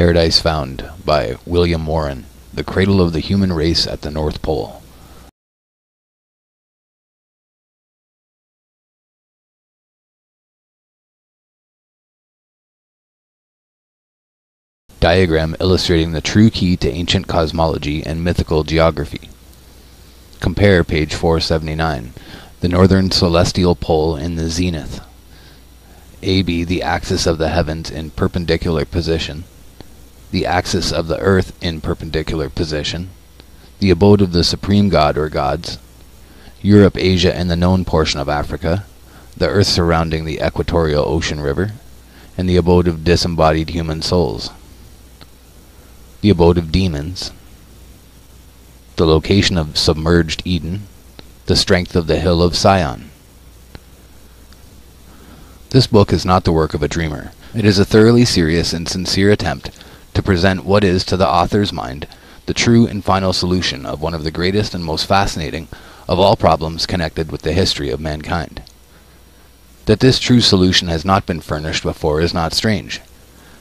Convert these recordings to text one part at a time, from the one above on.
Paradise Found by William Warren, The Cradle of the Human Race at the North Pole. Diagram illustrating the true key to ancient cosmology and mythical geography. Compare page 479. The northern celestial pole in the zenith. AB, the axis of the heavens in perpendicular position. The axis of the earth in perpendicular position. The abode of the supreme god or gods. Europe, Asia, and the known portion of Africa. The earth surrounding the equatorial ocean river. And the abode of disembodied human souls. The abode of demons. The location of submerged Eden. The strength of the hill of Sion. This book is not the work of a dreamer. It is a thoroughly serious and sincere attempt to present what is, to the author's mind, the true and final solution of one of the greatest and most fascinating of all problems connected with the history of mankind. That this true solution has not been furnished before is not strange.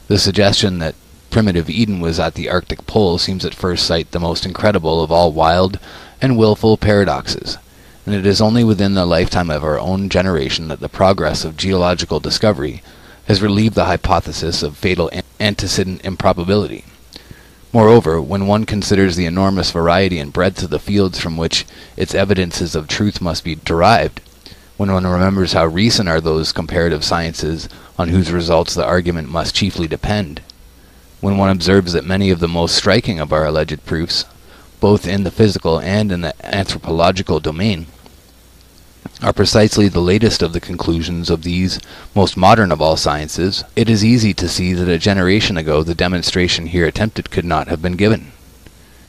The suggestion that primitive Eden was at the Arctic Pole seems at first sight the most incredible of all wild and willful paradoxes, and it is only within the lifetime of our own generation that the progress of geological discovery has relieved the hypothesis of fatal antecedent improbability. Moreover, when one considers the enormous variety and breadth of the fields from which its evidences of truth must be derived, when one remembers how recent are those comparative sciences on whose results the argument must chiefly depend, when one observes that many of the most striking of our alleged proofs, both in the physical and in the anthropological domain, are precisely the latest of the conclusions of these most modern of all sciences, it is easy to see that a generation ago the demonstration here attempted could not have been given.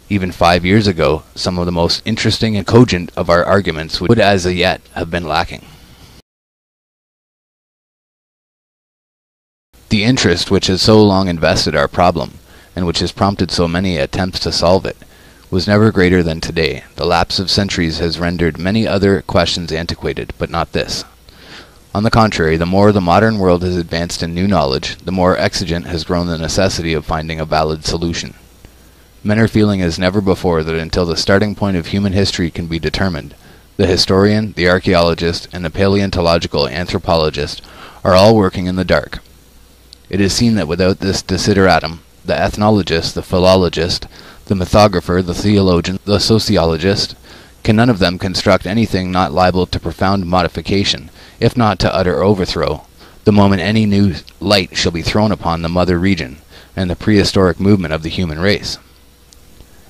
Even 5 years ago, some of the most interesting and cogent of our arguments would as yet have been lacking. The interest which has so long invested our problem, and which has prompted so many attempts to solve it, was never greater than today. The lapse of centuries has rendered many other questions antiquated, but not this. On the contrary, the more the modern world has advanced in new knowledge, the more exigent has grown the necessity of finding a valid solution. Men are feeling as never before that until the starting point of human history can be determined, the historian, the archaeologist, and the paleontological anthropologist are all working in the dark. It is seen that without this desideratum, the ethnologist, the philologist, the mythographer, the theologian, the sociologist, can none of them construct anything not liable to profound modification, if not to utter overthrow, the moment any new light shall be thrown upon the mother region, and the prehistoric movement of the human race.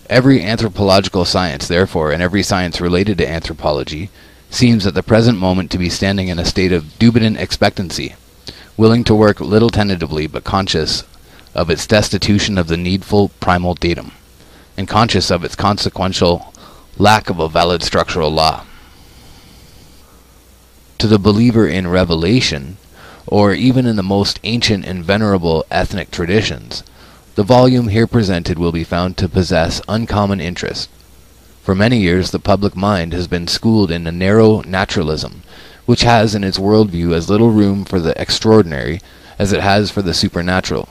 Every anthropological science, therefore, and every science related to anthropology, seems at the present moment to be standing in a state of dubitant expectancy, willing to work little tentatively, but conscious of its destitution of the needful primal datum, and conscious of its consequential lack of a valid structural law. To the believer in revelation, or even in the most ancient and venerable ethnic traditions, the volume here presented will be found to possess uncommon interest. For many years the public mind has been schooled in a narrow naturalism, which has in its worldview as little room for the extraordinary as it has for the supernatural.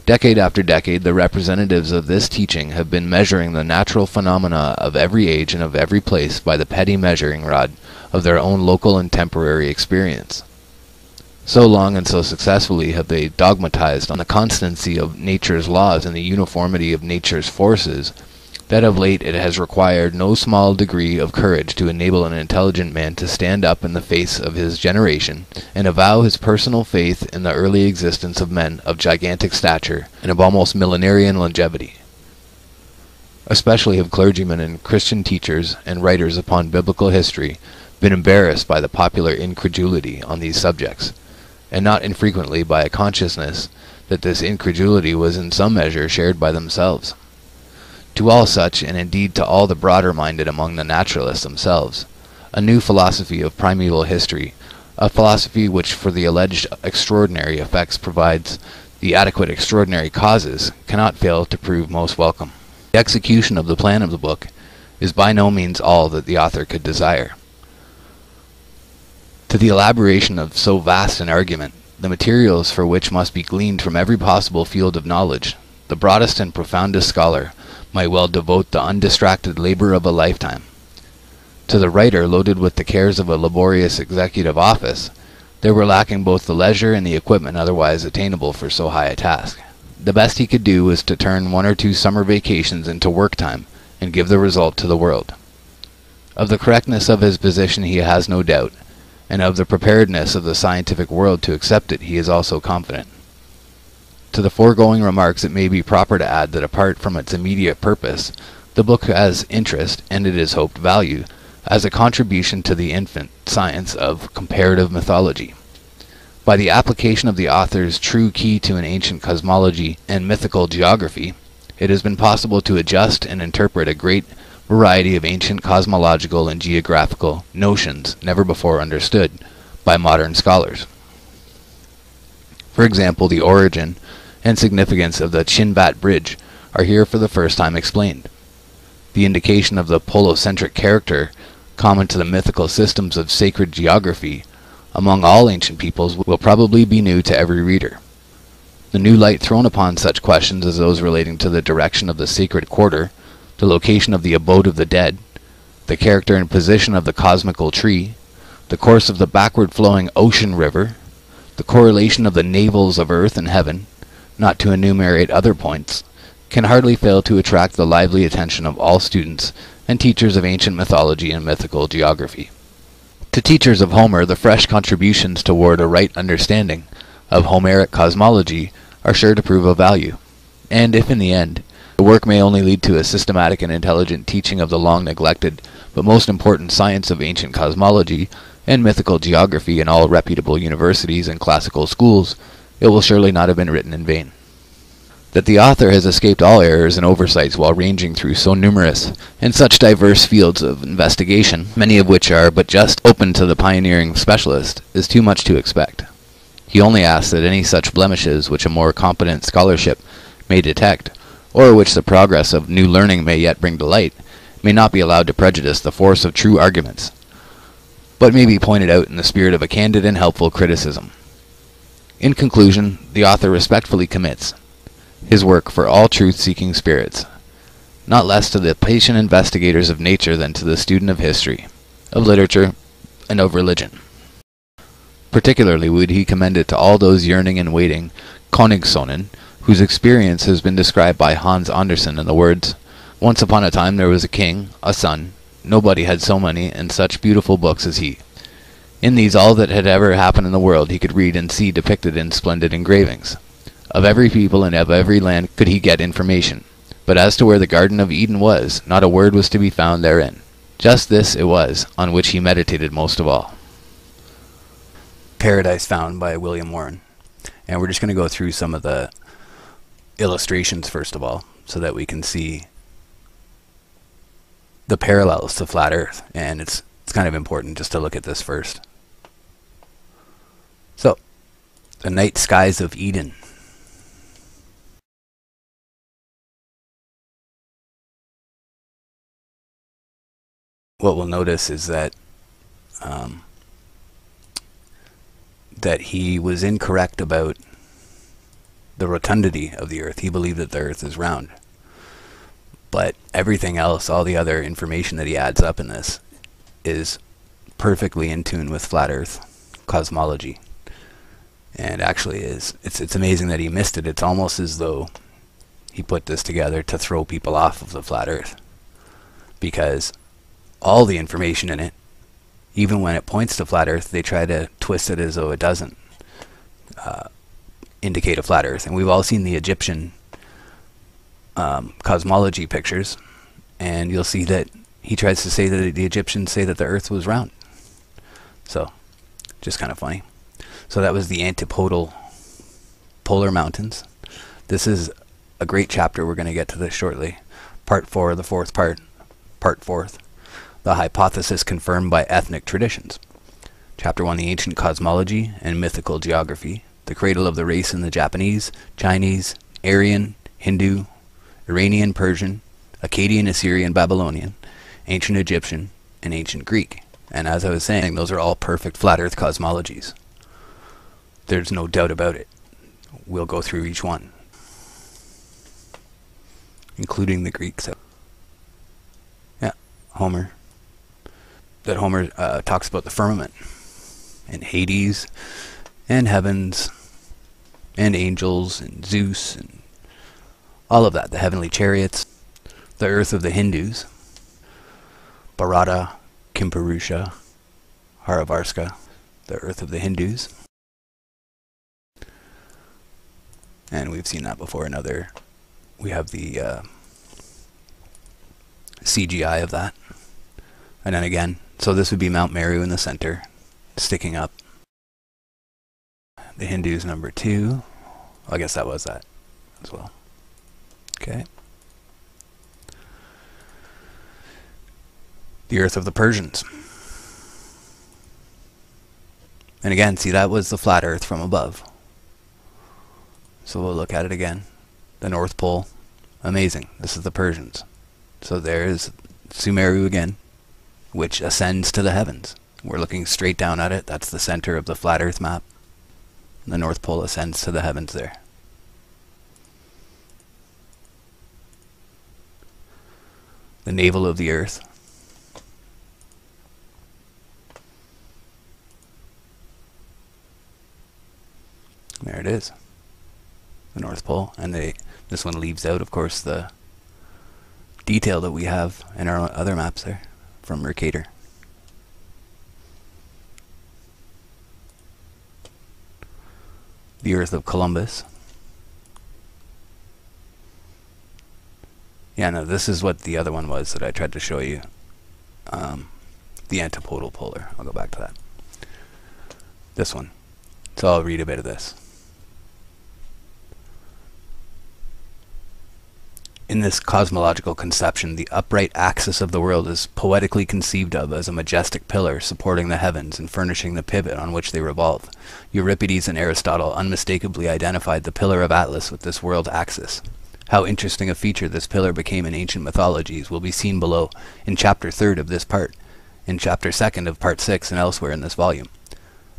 Decade after decade, the representatives of this teaching have been measuring the natural phenomena of every age and of every place by the petty measuring rod of their own local and temporary experience. So long and so successfully have they dogmatized on the constancy of nature's laws and the uniformity of nature's forces, that of late it has required no small degree of courage to enable an intelligent man to stand up in the face of his generation and avow his personal faith in the early existence of men of gigantic stature and of almost millenarian longevity. Especially have clergymen and Christian teachers and writers upon biblical history been embarrassed by the popular incredulity on these subjects, and not infrequently by a consciousness that this incredulity was in some measure shared by themselves. To all such, and indeed to all the broader-minded among the naturalists themselves, a new philosophy of primeval history, a philosophy which for the alleged extraordinary effects provides the adequate extraordinary causes, cannot fail to prove most welcome. The execution of the plan of the book is by no means all that the author could desire. To the elaboration of so vast an argument, the materials for which must be gleaned from every possible field of knowledge. The broadest and profoundest scholar might well devote the undistracted labor of a lifetime. To the writer, loaded with the cares of a laborious executive office, there were lacking both the leisure and the equipment otherwise attainable for so high a task. The best he could do was to turn 1 or 2 summer vacations into work time and give the result to the world. Of the correctness of his position he has no doubt, and of the preparedness of the scientific world to accept it he is also confident. To the foregoing remarks it may be proper to add that apart from its immediate purpose, the book has interest, and it is hoped value, as a contribution to the infant science of comparative mythology. By the application of the author's true key to an ancient cosmology and mythical geography, it has been possible to adjust and interpret a great variety of ancient cosmological and geographical notions never before understood by modern scholars. For example, the origin and significance of the Chinbat Bridge are here for the first time explained. The indication of the polocentric character common to the mythical systems of sacred geography among all ancient peoples will probably be new to every reader. The new light thrown upon such questions as those relating to the direction of the sacred quarter, the location of the abode of the dead, the character and position of the cosmical tree, the course of the backward flowing ocean river, the correlation of the navels of earth and heaven, not to enumerate other points, can hardly fail to attract the lively attention of all students and teachers of ancient mythology and mythical geography. To teachers of Homer, the fresh contributions toward a right understanding of Homeric cosmology are sure to prove of value, and if in the end the work may only lead to a systematic and intelligent teaching of the long-neglected but most important science of ancient cosmology and mythical geography in all reputable universities and classical schools, it will surely not have been written in vain. That the author has escaped all errors and oversights while ranging through so numerous and such diverse fields of investigation, many of which are but just open to the pioneering specialist, is too much to expect. He only asks that any such blemishes which a more competent scholarship may detect, or which the progress of new learning may yet bring to light, may not be allowed to prejudice the force of true arguments, but may be pointed out in the spirit of a candid and helpful criticism. In conclusion, the author respectfully commits his work for all truth-seeking spirits, not less to the patient investigators of nature than to the student of history, of literature, and of religion. Particularly would he commend it to all those yearning and waiting Königssonen, whose experience has been described by Hans Andersen in the words, "Once upon a time there was a king, a son. Nobody had so many and such beautiful books as he. In these all that had ever happened in the world he could read and see depicted in splendid engravings. Of every people and of every land could he get information. But as to where the Garden of Eden was, not a word was to be found therein. Just this it was, on which he meditated most of all." Paradise Found by William Warren. And we're just going to go through some of the illustrations first of all, so that we can see the parallels to Flat Earth. And it's kind of important just to look at this first. So, the night skies of Eden. What we'll notice is that that he was incorrect about the rotundity of the Earth. He believed that the Earth is round. But everything else, all the other information that he adds up in this, is perfectly in tune with Flat Earth cosmology. And actually it's amazing that he missed it. It's almost as though he put this together to throw people off of the Flat Earth. Because all the information in it, even when it points to Flat Earth, they try to twist it as though it doesn't indicate a Flat Earth. And we've all seen the Egyptian cosmology pictures, and you'll see that he tries to say that the Egyptians say that the Earth was round. So, just kind of funny. So that was the antipodal polar mountains. This is a great chapter. We're going to get to this shortly. Part 4, the fourth part. Part 4th. The hypothesis confirmed by ethnic traditions. Chapter 1, the ancient cosmology and mythical geography. The cradle of the race in the Japanese, Chinese, Aryan, Hindu, Iranian, Persian, Akkadian, Assyrian, Babylonian, ancient Egyptian, and ancient Greek. And as I was saying, those are all perfect flat earth cosmologies. there's no doubt about it. We'll go through each one, including the Greeks. Yeah, Homer. That Homer talks about the firmament, and Hades, and heavens, and angels, and Zeus, and all of that. The heavenly chariots, the earth of the Hindus, Bharata, Kimpurusha, Haravarska, the earth of the Hindus. And we've seen that before in other... We have the CGI of that. And then again, so this would be Mount Meru in the center, sticking up. The Hindus number 2. Well, I guess that was that as well. Okay. The earth of the Persians. And again, see, that was the flat earth from above. So we'll look at it again. The North Pole. Amazing. This is the Persians. So there is Sumeru again, which ascends to the heavens. We're looking straight down at it. That's the center of the flat earth map. The North Pole ascends to the heavens there. The navel of the earth. There it is. The North Pole. And this one leaves out, of course, the detail that we have in our other maps there from Mercator. The earth of Columbus. Yeah, no, this is what the other one was that I tried to show you. The antipodal polar. I'll go back to that. This one. So I'll read a bit of this. In this cosmological conception, the upright axis of the world is poetically conceived of as a majestic pillar supporting the heavens and furnishing the pivot on which they revolve. Euripides and Aristotle unmistakably identified the pillar of Atlas with this world axis. How interesting a feature this pillar became in ancient mythologies will be seen below in chapter 3rd of this part, in chapter 2nd of part 6, and elsewhere in this volume.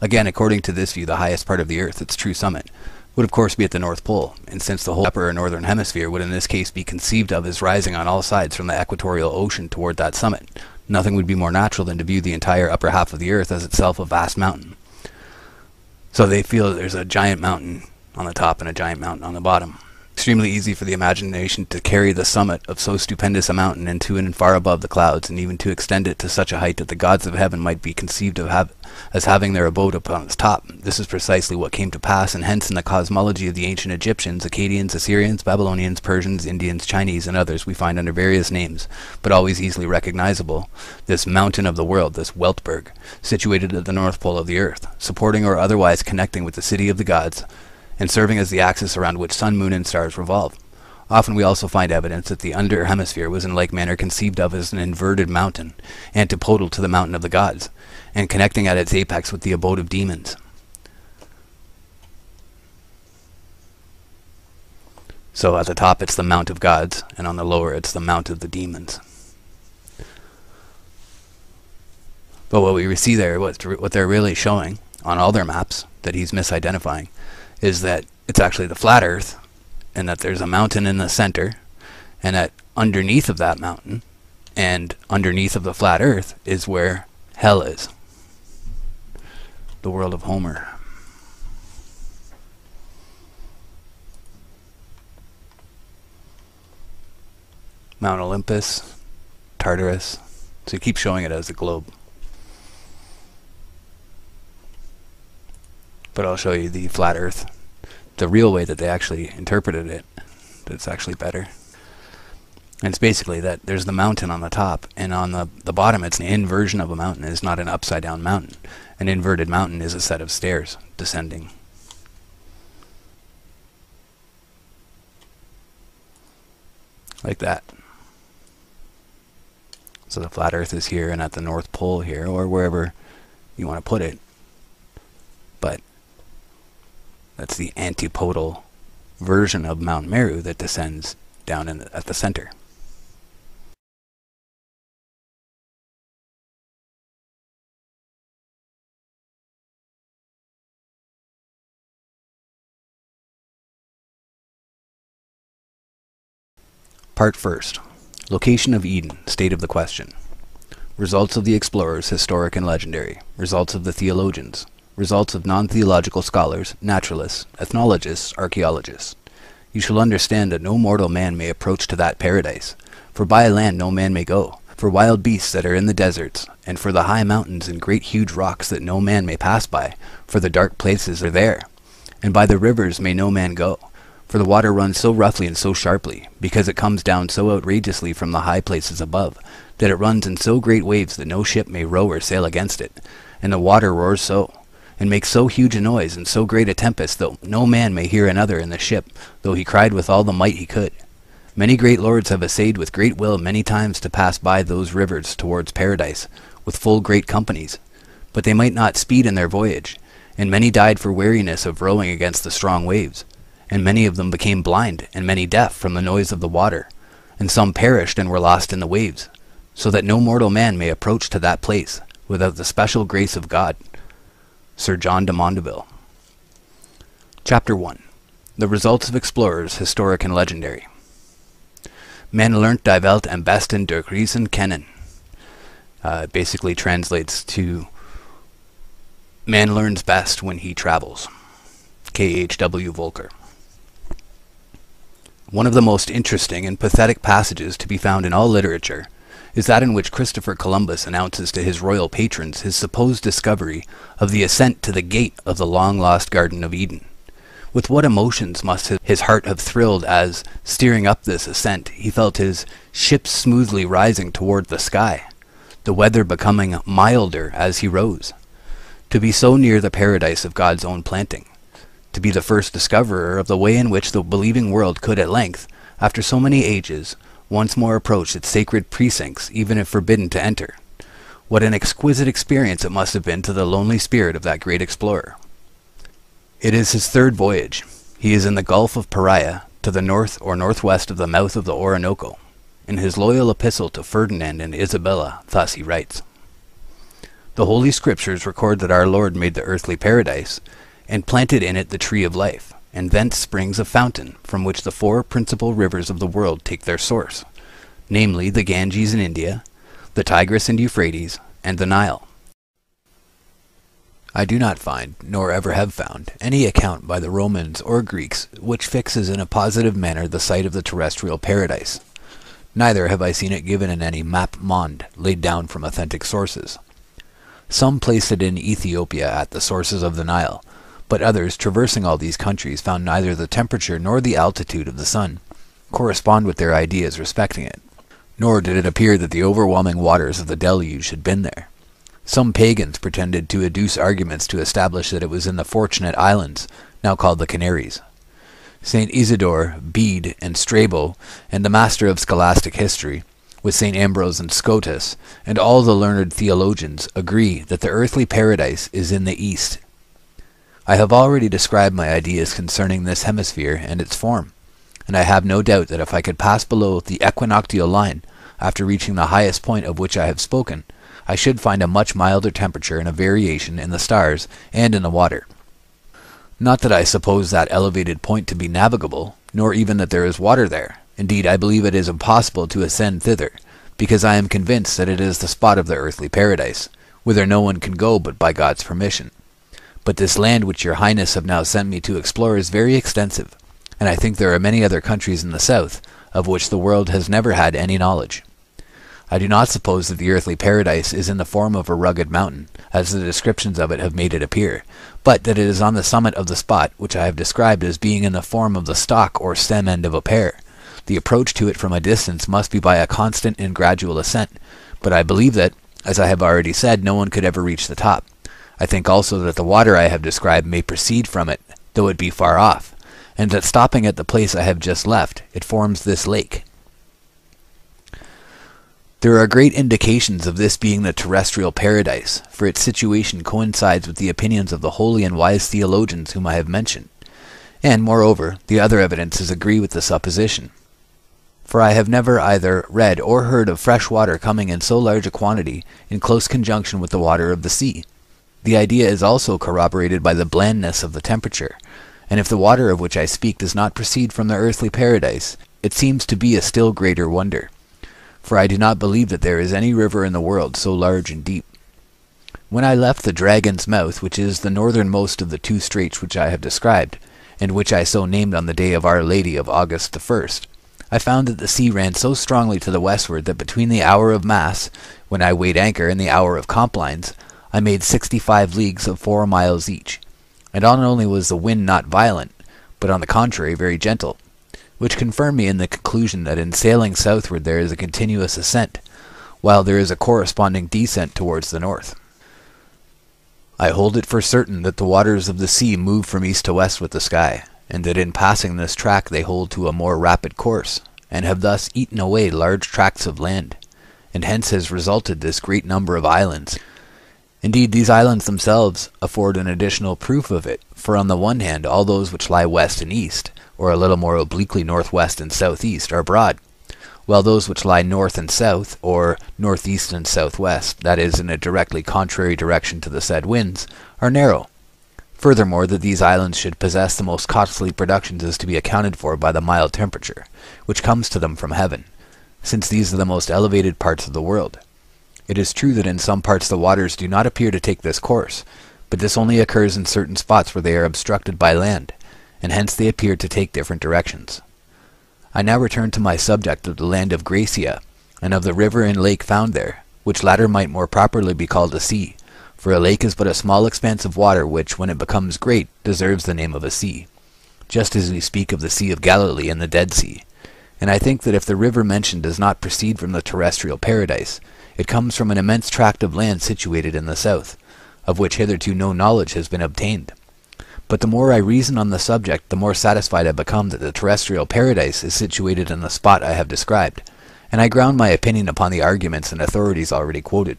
Again, according to this view, the highest part of the earth, its true summit, would of course be at the North Pole, and since the whole upper or northern hemisphere would in this case be conceived of as rising on all sides from the equatorial ocean toward that summit, nothing would be more natural than to view the entire upper half of the earth as itself a vast mountain. So they feel that there's a giant mountain on the top and a giant mountain on the bottom. Extremely easy for the imagination to carry the summit of so stupendous a mountain into and far above the clouds, and even to extend it to such a height that the gods of heaven might be conceived of as having their abode upon its top. This is precisely what came to pass, and hence in the cosmology of the ancient Egyptians, Akkadians, Assyrians, Babylonians, Persians, Indians, Chinese, and others we find under various names, but always easily recognizable, this mountain of the world, this Weltberg, situated at the North Pole of the earth, supporting or otherwise connecting with the city of the gods, and serving as the axis around which sun, moon, and stars revolve. Often we also find evidence that the under hemisphere was in like manner conceived of as an inverted mountain, antipodal to the mountain of the gods, and connecting at its apex with the abode of demons. So at the top it's the mount of gods, and on the lower it's the mount of the demons. But what we see there, what they're really showing on all their maps that he's misidentifying, is that it's actually the flat earth, and that there's a mountain in the center, and that underneath of that mountain and underneath of the flat earth is where hell is. The world of Homer. Mount Olympus, Tartarus. So he keeps showing it as a globe. But I'll show you the flat earth, the real way that they actually interpreted it, that's actually better. And it's basically that there's the mountain on the top, and on the bottom it's an inversion of a mountain. It's not an upside down mountain. An inverted mountain is a set of stairs descending. Like that. So the flat earth is here and at the North Pole here, or wherever you want to put it. But that's the antipodal version of Mount Meru that descends down at the center. Part first. Location of Eden, state of the question. Results of the explorers, historic and legendary. Results of the theologians. Results of non-theological scholars, naturalists, ethnologists, archaeologists. You shall understand that no mortal man may approach to that paradise, for by land no man may go, for wild beasts that are in the deserts, and for the high mountains and great huge rocks that no man may pass by, for the dark places are there. And by the rivers may no man go, for the water runs so roughly and so sharply, because it comes down so outrageously from the high places above, that it runs in so great waves that no ship may row or sail against it, and the water roars so, and makes so huge a noise and so great a tempest that no man may hear another in the ship, though he cried with all the might he could. Many great lords have essayed with great will many times to pass by those rivers towards paradise, with full great companies, but they might not speed in their voyage, and many died for weariness of rowing against the strong waves, and many of them became blind, and many deaf from the noise of the water, and some perished and were lost in the waves, so that no mortal man may approach to that place without the special grace of God. Sir John de Mondeville. Chapter 1. The Results of Explorers, Historic and Legendary. Men lernt die Welt am besten durch Reisen kennen. Basically translates to man learns best when he travels. K.H.W. Volker. One of the most interesting and pathetic passages to be found in all literature is that in which Christopher Columbus announces to his royal patrons his supposed discovery of the ascent to the gate of the long-lost Garden of Eden. With what emotions must his heart have thrilled as, steering up this ascent, he felt his ship smoothly rising toward the sky, the weather becoming milder as he rose. To be so near the paradise of God's own planting, to be the first discoverer of the way in which the believing world could at length, after so many ages, once more approach its sacred precincts, even if forbidden to enter. What an exquisite experience it must have been to the lonely spirit of that great explorer. It is his third voyage. He is in the Gulf of Paria, to the north or northwest of the mouth of the Orinoco. In his loyal epistle to Ferdinand and Isabella, thus he writes: The Holy Scriptures record that our Lord made the earthly paradise, and planted in it the tree of life, and thence springs a fountain, from which the four principal rivers of the world take their source, namely the Ganges in India, the Tigris and Euphrates, and the Nile. I do not find, nor ever have found, any account by the Romans or Greeks which fixes in a positive manner the site of the terrestrial paradise. Neither have I seen it given in any map monde laid down from authentic sources. Some placed it in Ethiopia at the sources of the Nile, but others, traversing all these countries, found neither the temperature nor the altitude of the sun correspond with their ideas respecting it, nor did it appear that the overwhelming waters of the deluge had been there. Some pagans pretended to adduce arguments to establish that it was in the Fortunate Islands, now called the Canaries. St. Isidore, Bede, and Strabo, and the master of scholastic history, with St. Ambrose and Scotus, and all the learned theologians, agree that the earthly paradise is in the east. I have already described my ideas concerning this hemisphere and its form, and I have no doubt that if I could pass below the equinoctial line, after reaching the highest point of which I have spoken, I should find a much milder temperature and a variation in the stars and in the water. Not that I suppose that elevated point to be navigable, nor even that there is water there. Indeed, I believe it is impossible to ascend thither, because I am convinced that it is the spot of the earthly paradise, whither no one can go but by God's permission. But this land which your Highness have now sent me to explore is very extensive, and I think there are many other countries in the south, of which the world has never had any knowledge. I do not suppose that the earthly paradise is in the form of a rugged mountain, as the descriptions of it have made it appear, but that it is on the summit of the spot, which I have described as being in the form of the stalk or stem end of a pear. The approach to it from a distance must be by a constant and gradual ascent, but I believe that, as I have already said, no one could ever reach the top. I think also that the water I have described may proceed from it, though it be far off, and that stopping at the place I have just left, it forms this lake. There are great indications of this being the terrestrial paradise, for its situation coincides with the opinions of the holy and wise theologians whom I have mentioned, and, moreover, the other evidences agree with the supposition. For I have never either read or heard of fresh water coming in so large a quantity in close conjunction with the water of the sea. The idea is also corroborated by the blandness of the temperature, and if the water of which I speak does not proceed from the earthly paradise, it seems to be a still greater wonder, for I do not believe that there is any river in the world so large and deep. When I left the Dragon's Mouth, which is the northernmost of the two straits which I have described, and which I so named on the day of Our Lady of August the 1st, I found that the sea ran so strongly to the westward that between the hour of Mass, when I weighed anchor, and the hour of Complines, I made 65 leagues of 4 miles each, and not only was the wind not violent, but on the contrary very gentle, which confirmed me in the conclusion that in sailing southward there is a continuous ascent, while there is a corresponding descent towards the north. I hold it for certain that the waters of the sea move from east to west with the sky, and that in passing this track they hold to a more rapid course, and have thus eaten away large tracts of land, and hence has resulted this great number of islands. Indeed, these islands themselves afford an additional proof of it, for on the one hand all those which lie west and east, or a little more obliquely northwest and southeast, are broad, while those which lie north and south, or northeast and southwest, that is, in a directly contrary direction to the said winds, are narrow. Furthermore, that these islands should possess the most costly productions is to be accounted for by the mild temperature, which comes to them from heaven, since these are the most elevated parts of the world. It is true that in some parts the waters do not appear to take this course, but this only occurs in certain spots where they are obstructed by land, and hence they appear to take different directions. I now return to my subject of the land of Gracia, and of the river and lake found there, which latter might more properly be called a sea, for a lake is but a small expanse of water which, when it becomes great, deserves the name of a sea, just as we speak of the Sea of Galilee and the Dead Sea. And I think that if the river mentioned does not proceed from the terrestrial paradise, it comes from an immense tract of land situated in the south, of which hitherto no knowledge has been obtained. But the more I reason on the subject, the more satisfied I become that the terrestrial paradise is situated in the spot I have described, and I ground my opinion upon the arguments and authorities already quoted.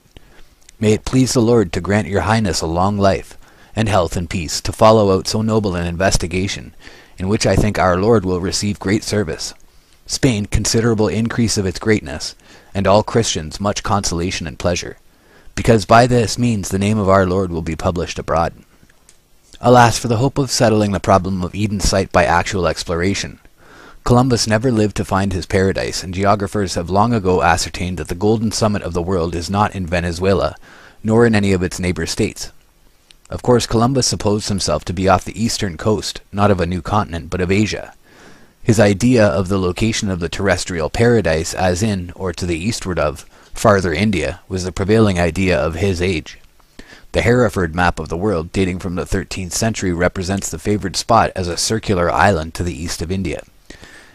May it please the Lord to grant your Highness a long life, and health and peace, to follow out so noble an investigation, in which I think our Lord will receive great service, Spain considerable increase of its greatness, and all Christians much consolation and pleasure, because by this means the name of our Lord will be published abroad. Alas for the hope of settling the problem of Eden's site by actual exploration! Columbus never lived to find his paradise, and geographers have long ago ascertained that the golden summit of the world is not in Venezuela, nor in any of its neighbor states. Of course, Columbus supposed himself to be off the eastern coast, not of a new continent, but of Asia. His idea of the location of the terrestrial paradise as in, or to the eastward of, farther India, was the prevailing idea of his age. The Hereford map of the world, dating from the 13th century, represents the favored spot as a circular island to the east of India,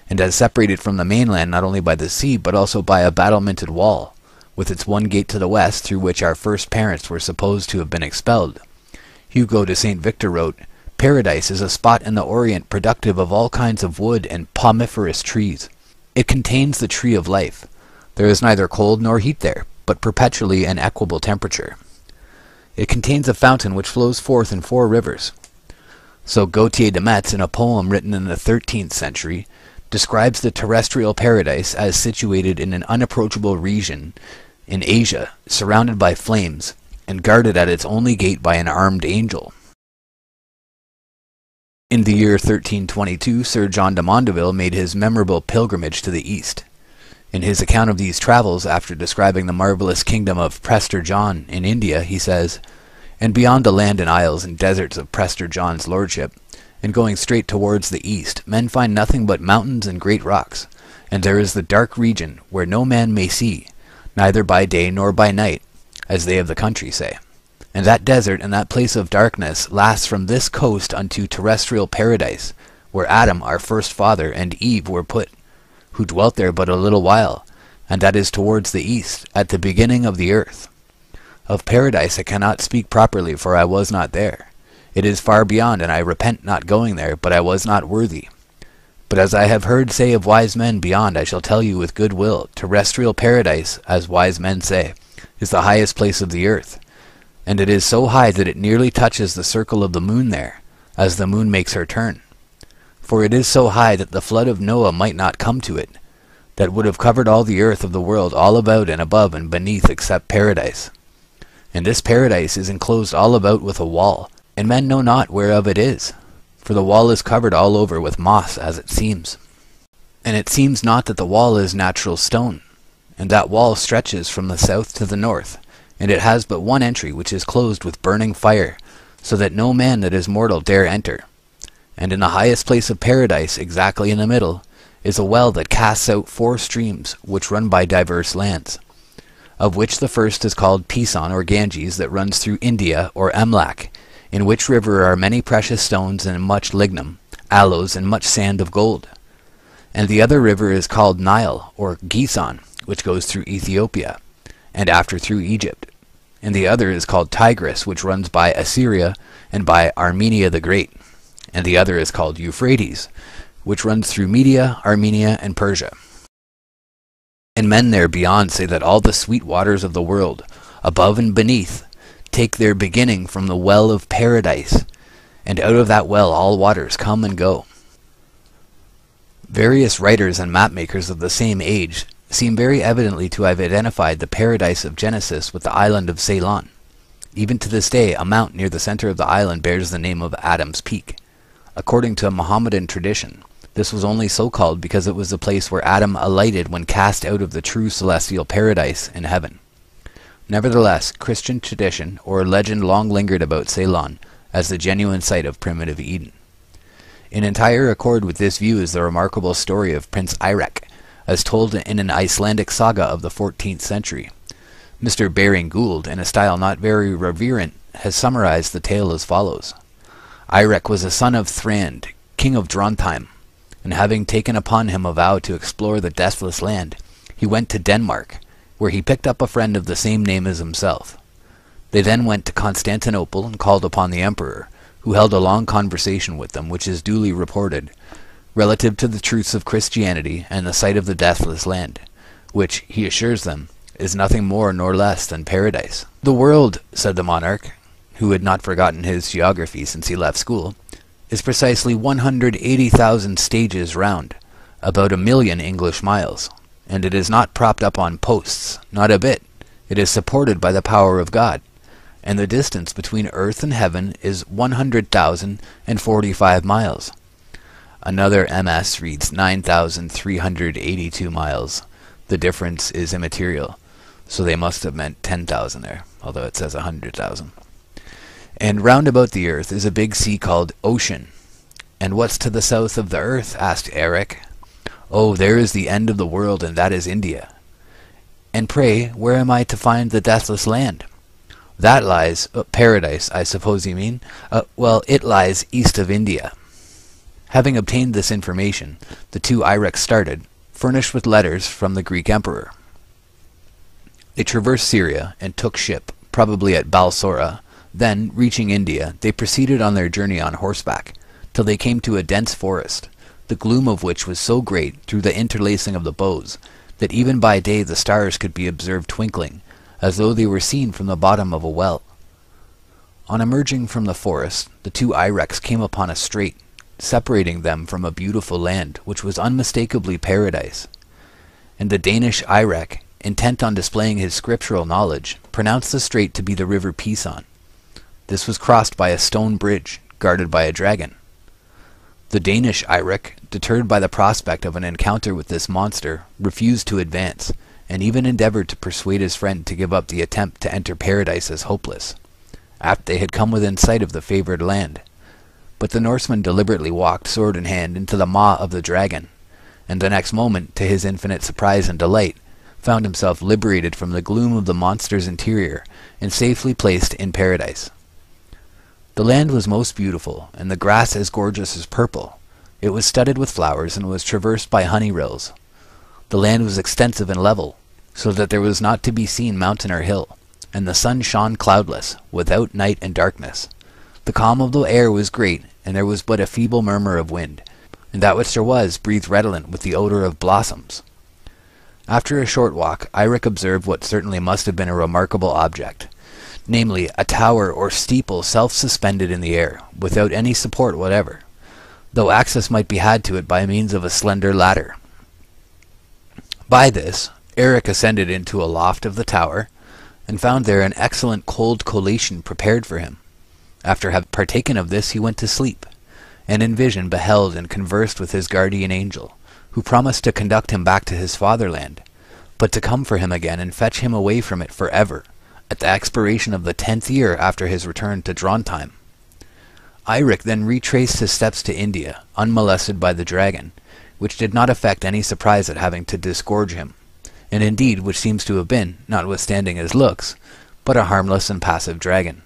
and as separated from the mainland not only by the sea, but also by a battlemented wall, with its one gate to the west, through which our first parents were supposed to have been expelled. Hugo de St. Victor wrote, "Paradise is a spot in the Orient productive of all kinds of wood and palmiferous trees. It contains the tree of life. There is neither cold nor heat there, but perpetually an equable temperature. It contains a fountain which flows forth in 4 rivers." So Gautier de Metz, in a poem written in the 13th century, describes the terrestrial paradise as situated in an unapproachable region in Asia, surrounded by flames, and guarded at its only gate by an armed angel. In the year 1322, Sir John de Mondeville made his memorable pilgrimage to the east. In his account of these travels, after describing the marvelous kingdom of Prester John in India, he says, "And beyond the land and isles and deserts of Prester John's lordship, and going straight towards the east, men find nothing but mountains and great rocks, and there is the dark region where no man may see, neither by day nor by night, as they of the country say. And that desert and that place of darkness lasts from this coast unto terrestrial paradise, where Adam our first father and Eve were put, who dwelt there but a little while, and that is towards the east, at the beginning of the earth. Of paradise I cannot speak properly, for I was not there. It is far beyond, and I repent not going there, but I was not worthy. But as I have heard say of wise men beyond, I shall tell you with good will, terrestrial paradise, as wise men say, is the highest place of the earth, and it is so high that it nearly touches the circle of the moon there, as the moon makes her turn. For it is so high that the flood of Noah might not come to it, that would have covered all the earth of the world all about and above and beneath except paradise. And this paradise is enclosed all about with a wall, and men know not whereof it is, for the wall is covered all over with moss, as it seems." And it seems not that the wall is natural stone, and that wall stretches from the south to the north, and it has but one entry, which is closed with burning fire, so that no man that is mortal dare enter. And in the highest place of paradise, exactly in the middle, is a well that casts out 4 streams, which run by diverse lands, of which the first is called Pison or Ganges, that runs through India or Emlak, in which river are many precious stones and much lignum, aloes, and much sand of gold. And the other river is called Nile, or Gison, which goes through Ethiopia, and after through Egypt. And the other is called Tigris, which runs by Assyria and by Armenia the Great. And the other is called Euphrates, which runs through Media, Armenia, and Persia. And men there beyond say that all the sweet waters of the world, above and beneath, take their beginning from the well of paradise, and out of that well all waters come and go. Various writers and mapmakers of the same age seem very evidently to have identified the paradise of Genesis with the island of Ceylon. Even to this day, a mount near the center of the island bears the name of Adam's Peak. According to Mohammedan tradition, this was only so called because it was the place where Adam alighted when cast out of the true celestial paradise in heaven. Nevertheless, Christian tradition or legend long lingered about Ceylon as the genuine site of primitive Eden. In entire accord with this view is the remarkable story of Prince Eirik, as told in an Icelandic saga of the 14th century. Mr. Baring Gould, in a style not very reverent, has summarized the tale as follows. Eirik was a son of Thrand, king of Drontheim, and having taken upon him a vow to explore the deathless land, he went to Denmark, where he picked up a friend of the same name as himself. They then went to Constantinople and called upon the emperor, who held a long conversation with them, which is duly reported, relative to the truths of Christianity and the sight of the deathless land, which, he assures them, is nothing more nor less than paradise. The world, said the monarch, who had not forgotten his geography since he left school, is precisely 180,000 stages round, about 1,000,000 English miles, and it is not propped up on posts, not a bit. It is supported by the power of God, and the distance between earth and heaven is 100,045 miles. Another MS reads 9,382 miles. The difference is immaterial, so they must have meant 10,000 there, although it says 100,000. And round about the earth is a big sea called Ocean. And what's to the south of the earth? Asked Eric. Oh, there is the end of the world, and that is India. And pray, where am I to find the deathless land? That lies, paradise, I suppose you mean? Well, it lies east of India. Having obtained this information, the 2 Eiriks started, furnished with letters from the Greek emperor. They traversed Syria and took ship, probably at Balsora. Then, reaching India, they proceeded on their journey on horseback, till they came to a dense forest, the gloom of which was so great through the interlacing of the boughs, that even by day the stars could be observed twinkling, as though they were seen from the bottom of a well. On emerging from the forest, the 2 Eiriks came upon a strait, separating them from a beautiful land, which was unmistakably paradise. And the Danish Eirik, intent on displaying his scriptural knowledge, pronounced the strait to be the river Pison. This was crossed by a stone bridge, guarded by a dragon. The Danish Eirik, deterred by the prospect of an encounter with this monster, refused to advance, and even endeavored to persuade his friend to give up the attempt to enter paradise as hopeless, after they had come within sight of the favored land. But the Norseman deliberately walked sword in hand into the maw of the dragon, and the next moment, to his infinite surprise and delight, found himself liberated from the gloom of the monster's interior, and safely placed in paradise. The land was most beautiful, and the grass as gorgeous as purple. It was studded with flowers, and was traversed by honey rills. The land was extensive and level, so that there was not to be seen mountain or hill, and the sun shone cloudless, without night and darkness. The calm of the air was great, and there was but a feeble murmur of wind, and that which there was breathed redolent with the odor of blossoms. After a short walk, Eirik observed what certainly must have been a remarkable object, namely, a tower or steeple self-suspended in the air, without any support whatever, though access might be had to it by means of a slender ladder. By this, Eric ascended into a loft of the tower, and found there an excellent cold collation prepared for him. After having partaken of this, he went to sleep, and in vision beheld and conversed with his guardian angel, who promised to conduct him back to his fatherland, but to come for him again and fetch him away from it forever, at the expiration of the 10th year after his return to Drontheim. Eirik then retraced his steps to India, unmolested by the dragon, which did not affect any surprise at having to disgorge him, and indeed which seems to have been, notwithstanding his looks, but a harmless and passive dragon.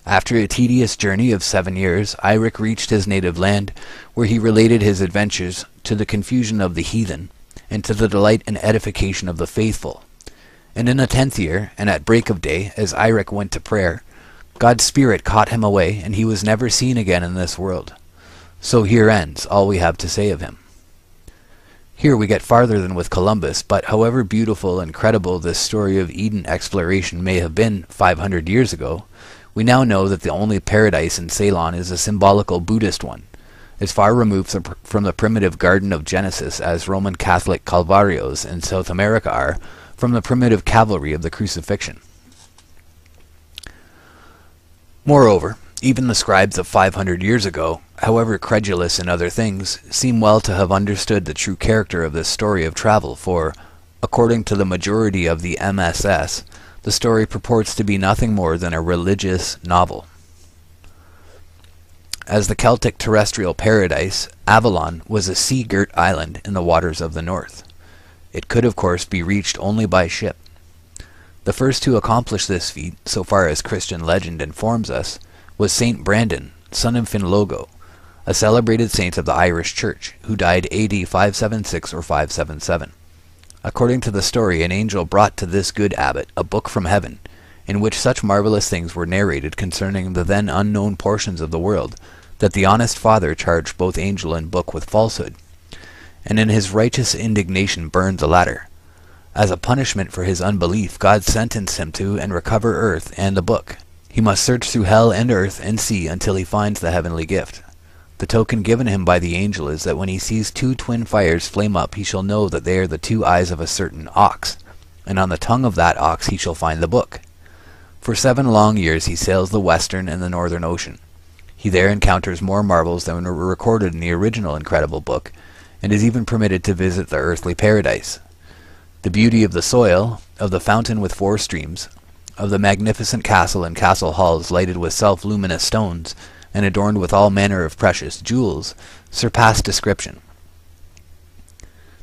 After a tedious journey of 7 years, Eirik reached his native land, where he related his adventures to the confusion of the heathen, and to the delight and edification of the faithful. And in the 10th year, and at break of day, as Eirik went to prayer, God's spirit caught him away, and he was never seen again in this world. So here ends all we have to say of him. Here we get farther than with Columbus, but however beautiful and credible this story of Eden exploration may have been 500 years ago, we now know that the only paradise in Ceylon is a symbolical Buddhist one, as far removed from the primitive Garden of Genesis as Roman Catholic Calvarios in South America are from the primitive Calvary of the Crucifixion. Moreover, even the scribes of 500 years ago, however credulous in other things, seem well to have understood the true character of this story of travel, for, according to the majority of the MSS, the story purports to be nothing more than a religious novel. As the Celtic terrestrial paradise, Avalon was a sea-girt island in the waters of the north. It could, of course, be reached only by ship. The first to accomplish this feat, so far as Christian legend informs us, was Saint Brandon, son of Finlogo, a celebrated saint of the Irish Church, who died AD 576 or 577. According to the story, an angel brought to this good abbot a book from heaven, in which such marvelous things were narrated concerning the then unknown portions of the world, that the honest father charged both angel and book with falsehood, and in his righteous indignation burned the latter. As a punishment for his unbelief, God sentenced him to and recover earth and the book. He must search through hell and earth and sea until he finds the heavenly gift. The token given him by the angel is that when he sees 2 twin fires flame up, he shall know that they are the 2 eyes of a certain ox, and on the tongue of that ox he shall find the book. For 7 long years he sails the western and the northern ocean. He there encounters more marvels than were recorded in the original incredible book, and is even permitted to visit the earthly paradise. The beauty of the soil, of the fountain with 4 streams, of the magnificent castle and castle halls lighted with self-luminous stones, and adorned with all manner of precious jewels, surpassed description.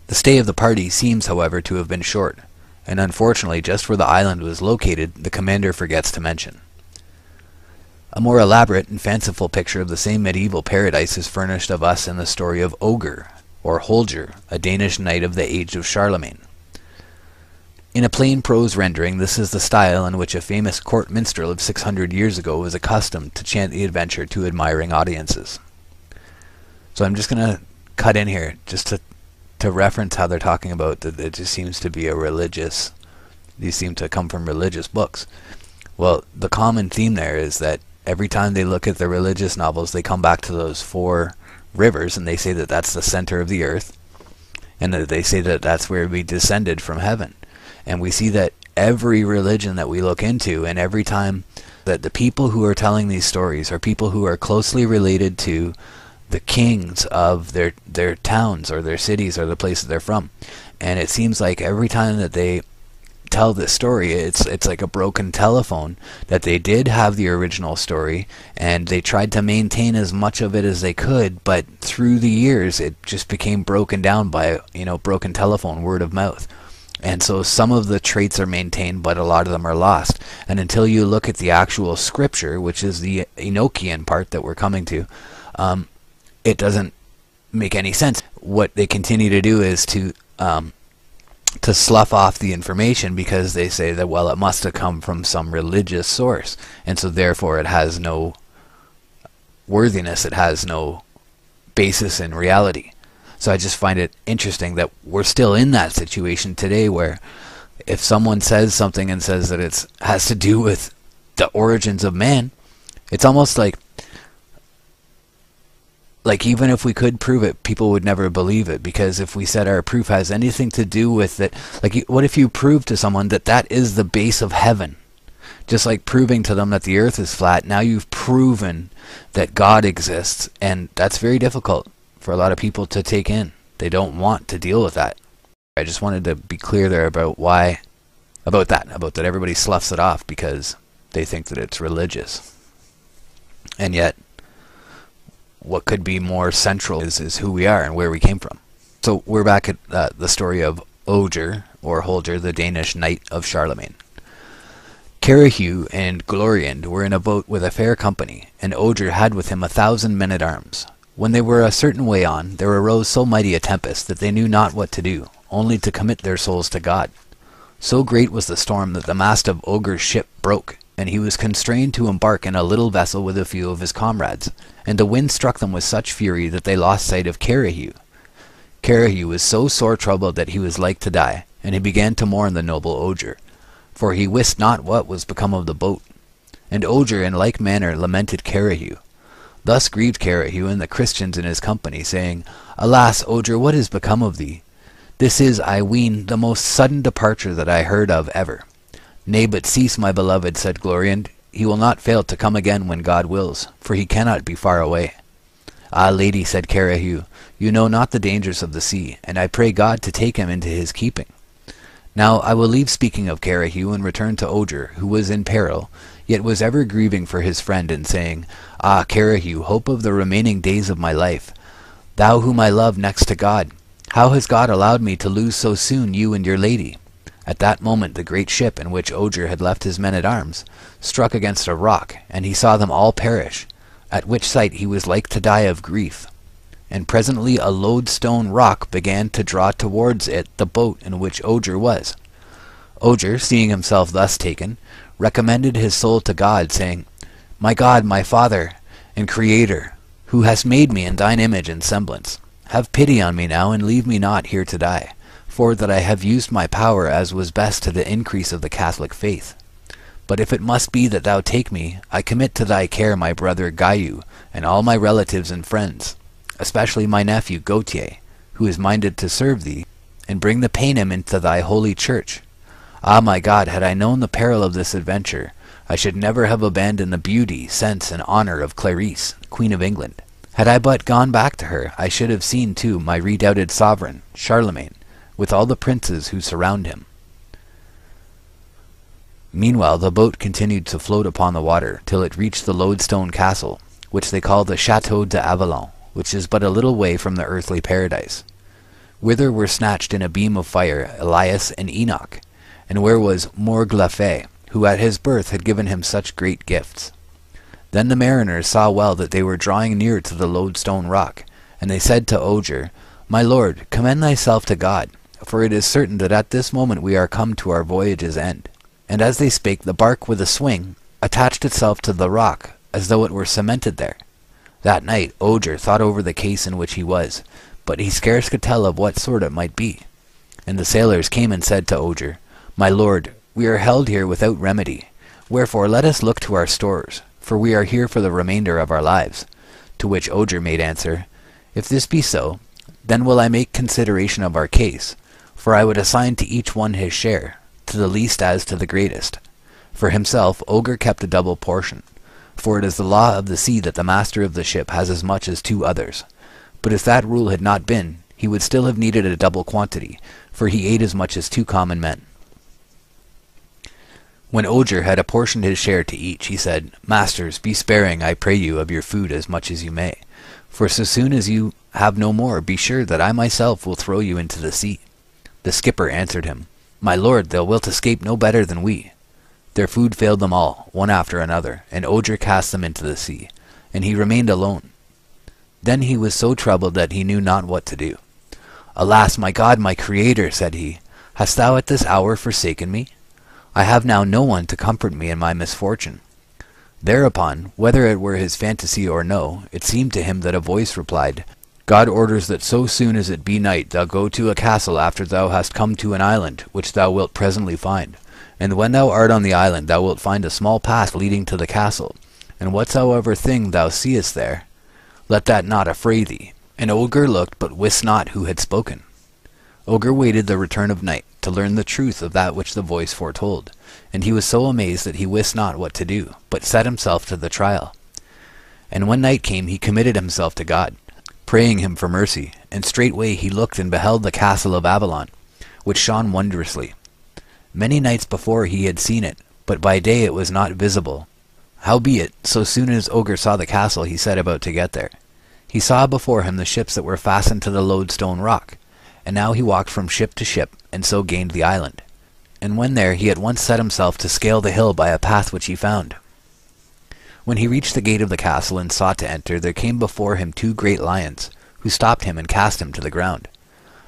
The stay of the party seems, however, to have been short, and unfortunately just where the island was located the commander forgets to mention. A more elaborate and fanciful picture of the same medieval paradise is furnished of us in the story of Ogre, or Holger, a Danish knight of the age of Charlemagne. In a plain prose rendering, this is the style in which a famous court minstrel of 600 years ago was accustomed to chant the adventure to admiring audiences. So I'm just going to cut in here, just to reference how they're talking about that it just seems to be a religious, these seem to come from religious books. Well, the common theme there is that every time they look at the religious novels, they come back to those 4 rivers, and they say that that's the center of the earth, and that they say that that's where we descended from heaven. And we see that every religion that we look into, and every time that the people who are telling these stories are people who are closely related to the kings of their towns or their cities or the places they're from. And it seems like every time that they tell this story, it's like a broken telephone, that they did have the original story and they tried to maintain as much of it as they could, but through the years it just became broken down by, broken telephone, word of mouth. And so some of the traits are maintained, but a lot of them are lost. And until you look at the actual scripture, which is the Enochian part that we're coming to, it doesn't make any sense. What they continue to do is to slough off the information, because they say that, well, it must have come from some religious source, and so therefore it has no worthiness, it has no basis in reality. So I just find it interesting that we're still in that situation today, where if someone says something and says that it has to do with the origins of man, it's almost like even if we could prove it, people would never believe it, because if we said our proof has anything to do with it, what if you prove to someone that that is the base of heaven? Just like proving to them that the earth is flat, now you've proven that God exists, and that's very difficult for a lot of people to take in. They don't want to deal with that. I just wanted to be clear there about that everybody sloughs it off because they think that it's religious. And yet, what could be more central is who we are and where we came from. So we're back at the story of Ogier, or Holger, the Danish knight of Charlemagne. Carahu and Gloriand were in a boat with a fair company, and Ogier had with him 1,000 men-at-arms. When they were a certain way on, there arose so mighty a tempest that they knew not what to do, only to commit their souls to God. So great was the storm that the mast of Ogier's ship broke, and he was constrained to embark in a little vessel with a few of his comrades, and the wind struck them with such fury that they lost sight of Carahu. Carahu was so sore troubled that he was like to die, and he began to mourn the noble Ogier, for he wist not what was become of the boat. And Ogier in like manner lamented Carahu. Thus grieved Carahu and the Christians in his company, saying, Alas, Ogier, what is become of thee? This is, I ween, the most sudden departure that I heard of ever. Nay, but cease, my beloved, said Gloriand. He will not fail to come again when God wills, for he cannot be far away. Ah, lady, said Carahu, you know not the dangers of the sea, and I pray God to take him into his keeping. Now I will leave speaking of Carahu and return to Ogier, who was in peril, yet was ever grieving for his friend, and saying, Ah, Carahu, hope of the remaining days of my life, thou whom I love next to God, how has God allowed me to lose so soon you and your lady? At that moment the great ship in which Ogier had left his men-at-arms struck against a rock, and he saw them all perish, at which sight he was like to die of grief. And presently a lodestone rock began to draw towards it the boat in which Ogier was. Ogier, seeing himself thus taken, recommended his soul to God, saying, My God, my Father and Creator, who hast made me in thine image and semblance, have pity on me now, and leave me not here to die, for that I have used my power as was best to the increase of the Catholic faith. But if it must be that thou take me, I commit to thy care my brother Gaiu, and all my relatives and friends, especially my nephew Gautier, who is minded to serve thee, and bring the Paynim into thy holy church. Ah, my God, had I known the peril of this adventure, I should never have abandoned the beauty, sense, and honour of Clarice, Queen of England. Had I but gone back to her, I should have seen, too, my redoubted sovereign, Charlemagne, with all the princes who surround him. Meanwhile the boat continued to float upon the water, till it reached the lodestone castle, which they call the Château d'Avalon, which is but a little way from the earthly paradise. Whither were snatched in a beam of fire Elias and Enoch, and where was Morglafé, who at his birth had given him such great gifts. Then the mariners saw well that they were drawing near to the lodestone rock, and they said to Ogier, My lord, commend thyself to God, for it is certain that at this moment we are come to our voyage's end. And as they spake, the bark with a swing attached itself to the rock, as though it were cemented there. That night Ogier thought over the case in which he was, but he scarce could tell of what sort it might be. And the sailors came and said to Ogier, My lord, we are held here without remedy, wherefore let us look to our stores, for we are here for the remainder of our lives. To which Ogier made answer, If this be so, then will I make consideration of our case, for I would assign to each one his share, to the least as to the greatest. For himself Ogier kept a double portion, for it is the law of the sea that the master of the ship has as much as 2 others. But if that rule had not been, he would still have needed a double quantity, for he ate as much as 2 common men. When Ogier had apportioned his share to each, he said, Masters, be sparing, I pray you, of your food as much as you may, for so soon as you have no more, be sure that I myself will throw you into the sea. The skipper answered him, My lord, thou wilt escape no better than we. Their food failed them all, one after another, and Ogier cast them into the sea, and he remained alone. Then he was so troubled that he knew not what to do. Alas, my God, my Creator, said he, hast thou at this hour forsaken me? I have now no one to comfort me in my misfortune. Thereupon, whether it were his fantasy or no, it seemed to him that a voice replied, God orders that so soon as it be night thou go to a castle after thou hast come to an island, which thou wilt presently find. And when thou art on the island thou wilt find a small path leading to the castle, and whatsoever thing thou seest there, let that not affray thee. And Ogier looked, but wist not who had spoken. Ogier waited the return of night, to learn the truth of that which the voice foretold, and he was so amazed that he wist not what to do, but set himself to the trial. And when night came he committed himself to God, praying him for mercy, and straightway he looked and beheld the castle of Avalon, which shone wondrously. Many nights before he had seen it, but by day it was not visible. Howbeit, so soon as Ogre saw the castle, he set about to get there. He saw before him the ships that were fastened to the lodestone rock, and now he walked from ship to ship, and so gained the island. And when there, he at once set himself to scale the hill by a path which he found. When he reached the gate of the castle and sought to enter, there came before him 2 great lions, who stopped him and cast him to the ground.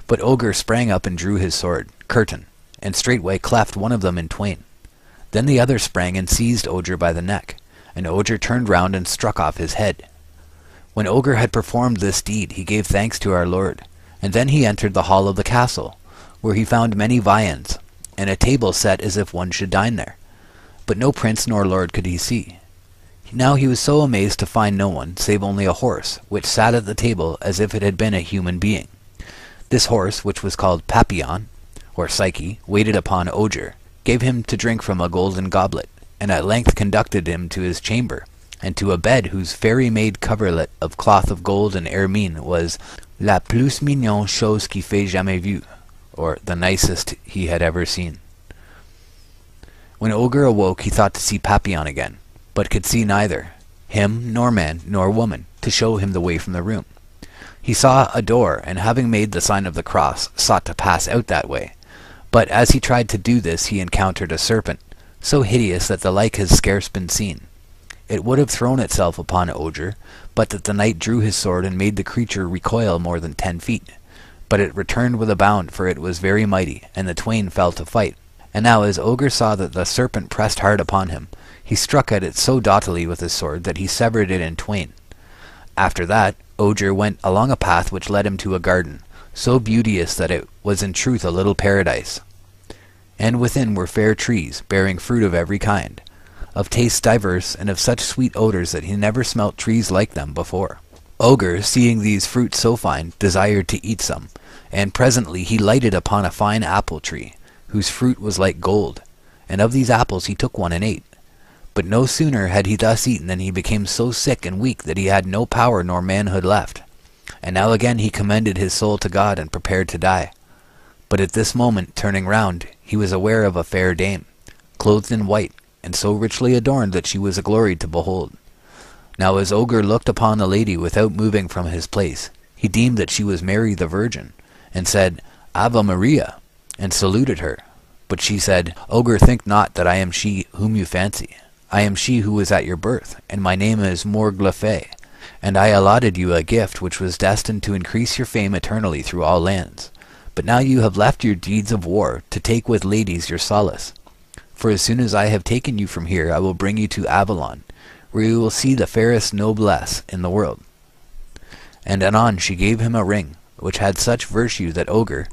But Ogre sprang up and drew his sword, Curtain, and straightway cleft one of them in twain. Then the other sprang and seized Ogre by the neck, and Ogre turned round and struck off his head. When Ogre had performed this deed, he gave thanks to our Lord, and then he entered the hall of the castle, where he found many viands, and a table set as if one should dine there. But no prince nor lord could he see. Now he was so amazed to find no one, save only a horse, which sat at the table as if it had been a human being. This horse, which was called Papillon, or Psyche, waited upon Ogre, gave him to drink from a golden goblet, and at length conducted him to his chamber, and to a bed whose fairy-made coverlet of cloth of gold and ermine was la plus mignonne chose qu'il fait jamais vue, or the nicest he had ever seen. When Ogre awoke, he thought to see Papillon again, but could see neither him, nor man, nor woman, to show him the way from the room. He saw a door, and having made the sign of the cross, sought to pass out that way. But as he tried to do this, he encountered a serpent, so hideous that the like has scarce been seen. It would have thrown itself upon Ogre, but that the knight drew his sword and made the creature recoil more than 10 feet. But it returned with a bound, for it was very mighty, and the twain fell to fight. And now as Ogre saw that the serpent pressed hard upon him, he struck at it so doughtily with his sword that he severed it in twain. After that, Ogre went along a path which led him to a garden, so beauteous that it was in truth a little paradise. And within were fair trees, bearing fruit of every kind, of tastes diverse, and of such sweet odours that he never smelt trees like them before. Ogre, seeing these fruits so fine, desired to eat some, and presently he lighted upon a fine apple tree, whose fruit was like gold, and of these apples he took one and ate. But no sooner had he thus eaten than he became so sick and weak that he had no power nor manhood left. And now again he commended his soul to God and prepared to die. But at this moment, turning round, he was aware of a fair dame, clothed in white, and so richly adorned that she was a glory to behold. Now as Ogre looked upon the lady without moving from his place, he deemed that she was Mary the Virgin, and said, Ave Maria, and saluted her. But she said, Ogre, think not that I am she whom you fancy. I am she who was at your birth, and my name is Morglefe, and I allotted you a gift which was destined to increase your fame eternally through all lands. But now you have left your deeds of war to take with ladies your solace. For as soon as I have taken you from here, I will bring you to Avalon, where you will see the fairest noblesse in the world. And anon she gave him a ring, which had such virtue that Ogre,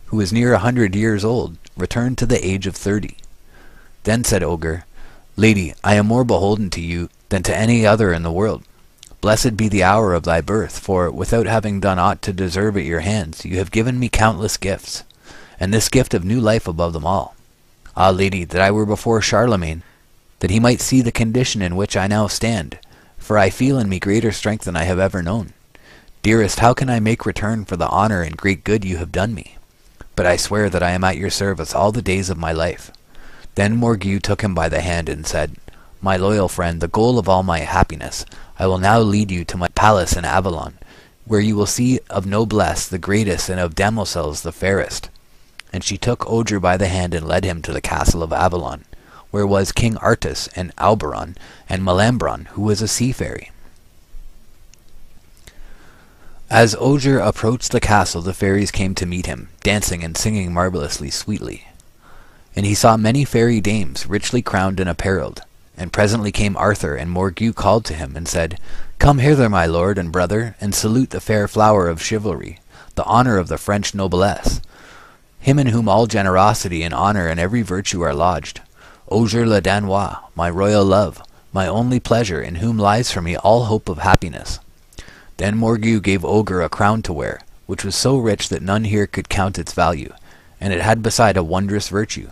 who was near 100 years old, returned to the age of 30. Then said Ogre, Lady, I am more beholden to you than to any other in the world. Blessed be the hour of thy birth, for, without having done aught to deserve at your hands, you have given me countless gifts, and this gift of new life above them all. Ah, lady, that I were before Charlemagne, that he might see the condition in which I now stand, for I feel in me greater strength than I have ever known. Dearest, how can I make return for the honour and great good you have done me? But I swear that I am at your service all the days of my life. Then Morgue took him by the hand and said, My loyal friend, the goal of all my happiness, I will now lead you to my palace in Avalon, where you will see of noblesse the greatest and of demoiselles the fairest. And she took Ogre by the hand and led him to the castle of Avalon, where was King Artus and Alberon and Melambron, who was a sea-fairy. As Ogre approached the castle, the fairies came to meet him, dancing and singing marvellously sweetly. And he saw many fairy dames, richly crowned and apparelled. And presently came Arthur, and Morgue called to him, and said, Come hither, my lord and brother, and salute the fair flower of chivalry, the honour of the French noblesse, him in whom all generosity and honour and every virtue are lodged. Ogre le Danois, my royal love, my only pleasure, in whom lies for me all hope of happiness. Then Morgue gave Ogre a crown to wear, which was so rich that none here could count its value, and it had beside a wondrous virtue.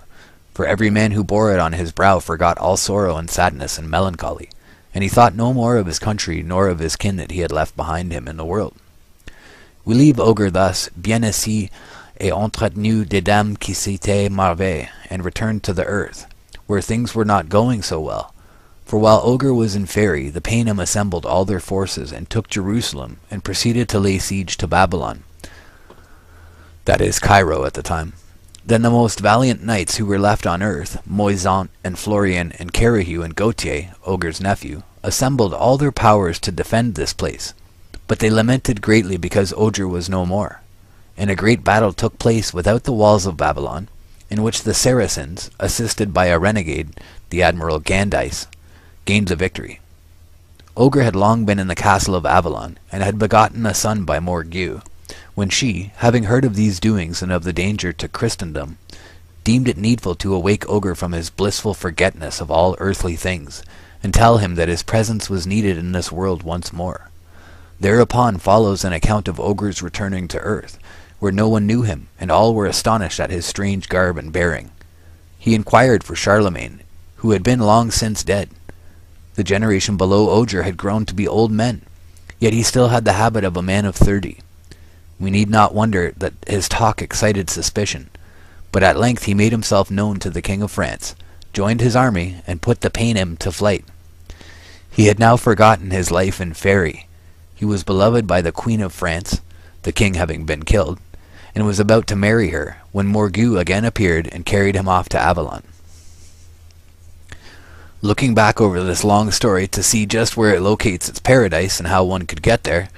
For every man who bore it on his brow forgot all sorrow and sadness and melancholy, and he thought no more of his country nor of his kin that he had left behind him in the world. We leave Ogre thus, bien assis et entretenu des dames qui s'étaient marveillées, and return to the earth, where things were not going so well. For while Ogre was in Fairy, the Paynim assembled all their forces and took Jerusalem, and proceeded to lay siege to Babylon. That is Cairo at the time. Then the most valiant knights who were left on earth, Moisant and Florian and Carahue and Gautier, Ogre's nephew, assembled all their powers to defend this place. But they lamented greatly because Ogre was no more. And a great battle took place without the walls of Babylon, in which the Saracens, assisted by a renegade, the Admiral Gandice, gained the victory. Ogre had long been in the castle of Avalon, and had begotten a son by Morgue, when she, having heard of these doings and of the danger to Christendom, deemed it needful to awake Ogre from his blissful forgetness of all earthly things, and tell him that his presence was needed in this world once more. Thereupon follows an account of Ogre's returning to earth, where no one knew him, and all were astonished at his strange garb and bearing. He inquired for Charlemagne, who had been long since dead. The generation below Ogre had grown to be old men, yet he still had the habit of a man of 30. We need not wonder that his talk excited suspicion, but at length he made himself known to the King of France, joined his army, and put the Paynim to flight. He had now forgotten his life in Fairy. He was beloved by the Queen of France, the king having been killed, and was about to marry her, when Morgue again appeared and carried him off to Avalon. Looking back over this long story to see just where it locates its paradise and how one could get there,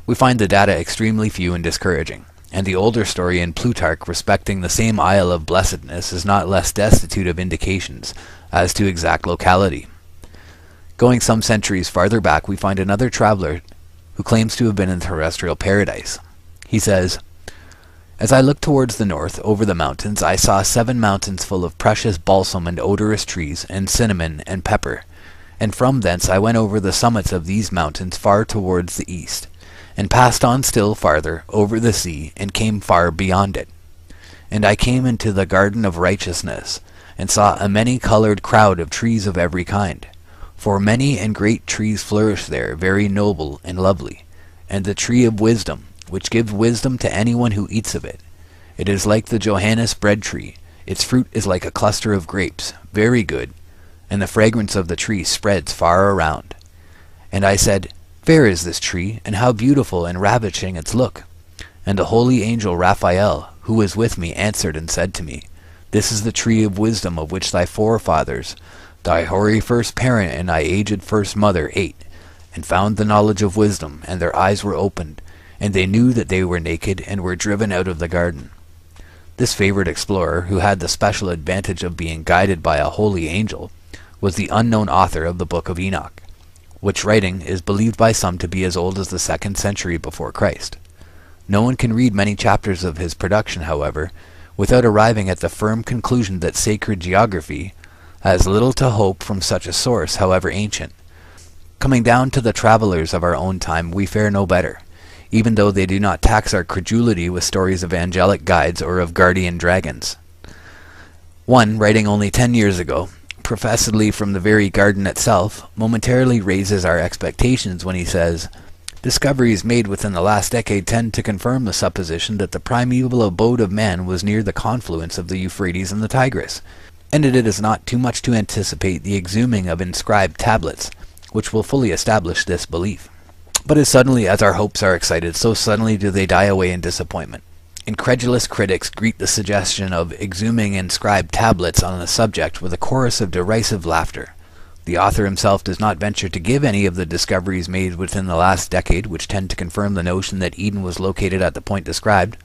we find the data extremely few and discouraging, and the older story in Plutarch respecting the same Isle of Blessedness is not less destitute of indications as to exact locality. Going some centuries farther back, we find another traveler who claims to have been in terrestrial paradise. He says, "As I looked towards the north, over the mountains, I saw 7 mountains full of precious balsam and odorous trees, and cinnamon and pepper. And from thence I went over the summits of these mountains far towards the east, and passed on still farther over the sea, and came far beyond it. And I came into the garden of righteousness, and saw a many-colored crowd of trees of every kind. For many and great trees flourish there, very noble and lovely. And the tree of wisdom, which gives wisdom to anyone who eats of it. It is like the Johannes bread tree. Its fruit is like a cluster of grapes, very good, and the fragrance of the tree spreads far around. And I said, Fair is this tree, and how beautiful and ravishing its look. And the holy angel Raphael, who was with me, answered and said to me, This is the tree of wisdom of which thy forefathers, thy hoary first parent and thy aged first mother ate, and found the knowledge of wisdom, and their eyes were opened, and they knew that they were naked, and were driven out of the garden." This favored explorer, who had the special advantage of being guided by a holy angel, was the unknown author of the Book of Enoch, which writing is believed by some to be as old as the 2nd century before Christ. No one can read many chapters of his production, however, without arriving at the firm conclusion that sacred geography has little to hope from such a source, however ancient. Coming down to the travelers of our own time, we fare no better, even though they do not tax our credulity with stories of angelic guides or of guardian dragons. One, writing only 10 years ago, professedly from the very garden itself, momentarily raises our expectations when he says, "Discoveries made within the last decade tend to confirm the supposition that the primeval abode of man was near the confluence of the Euphrates and the Tigris, and it is not too much to anticipate the exhuming of inscribed tablets, which will fully establish this belief." But as suddenly as our hopes are excited, so suddenly do they die away in disappointment. Incredulous critics greet the suggestion of exhuming inscribed tablets on the subject with a chorus of derisive laughter. The author himself does not venture to give any of the discoveries made within the last decade which tend to confirm the notion that Eden was located at the point described.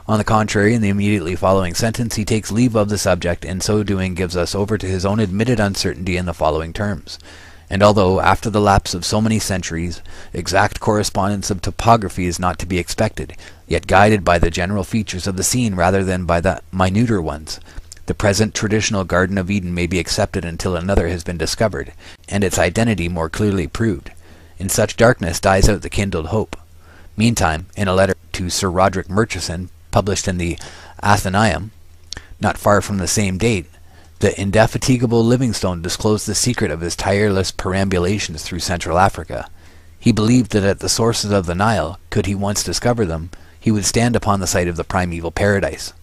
On the contrary, in the immediately following sentence, he takes leave of the subject, and so doing gives us over to his own admitted uncertainty in the following terms. And although, after the lapse of so many centuries, exact correspondence of topography is not to be expected, yet guided by the general features of the scene rather than by the minuter ones, the present traditional Garden of Eden may be accepted until another has been discovered, and its identity more clearly proved. In such darkness dies out the kindled hope. Meantime, in a letter to Sir Roderick Murchison, published in the Athenaeum, not far from the same date, the indefatigable Livingstone disclosed the secret of his tireless perambulations through Central Africa. He believed that at the sources of the Nile, could he once discover them, he would stand upon the site of the primeval paradise.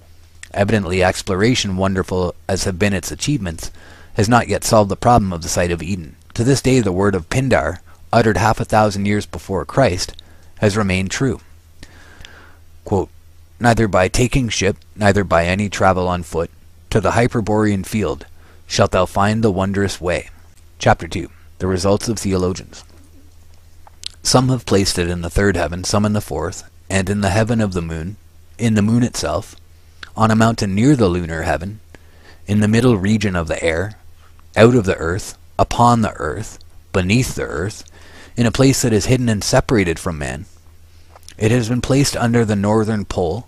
Evidently, exploration, wonderful as have been its achievements, has not yet solved the problem of the site of Eden. To this day, the word of Pindar, uttered 500 years before Christ, has remained true. Quote, "Neither by taking ship, neither by any travel on foot, to the Hyperborean field, shalt thou find the wondrous way." Chapter 2. The results of theologians. Some have placed it in the third heaven, some in the fourth, and in the heaven of the moon, in the moon itself, on a mountain near the lunar heaven, in the middle region of the air, out of the earth, upon the earth, beneath the earth, in a place that is hidden and separated from man. It has been placed under the northern pole,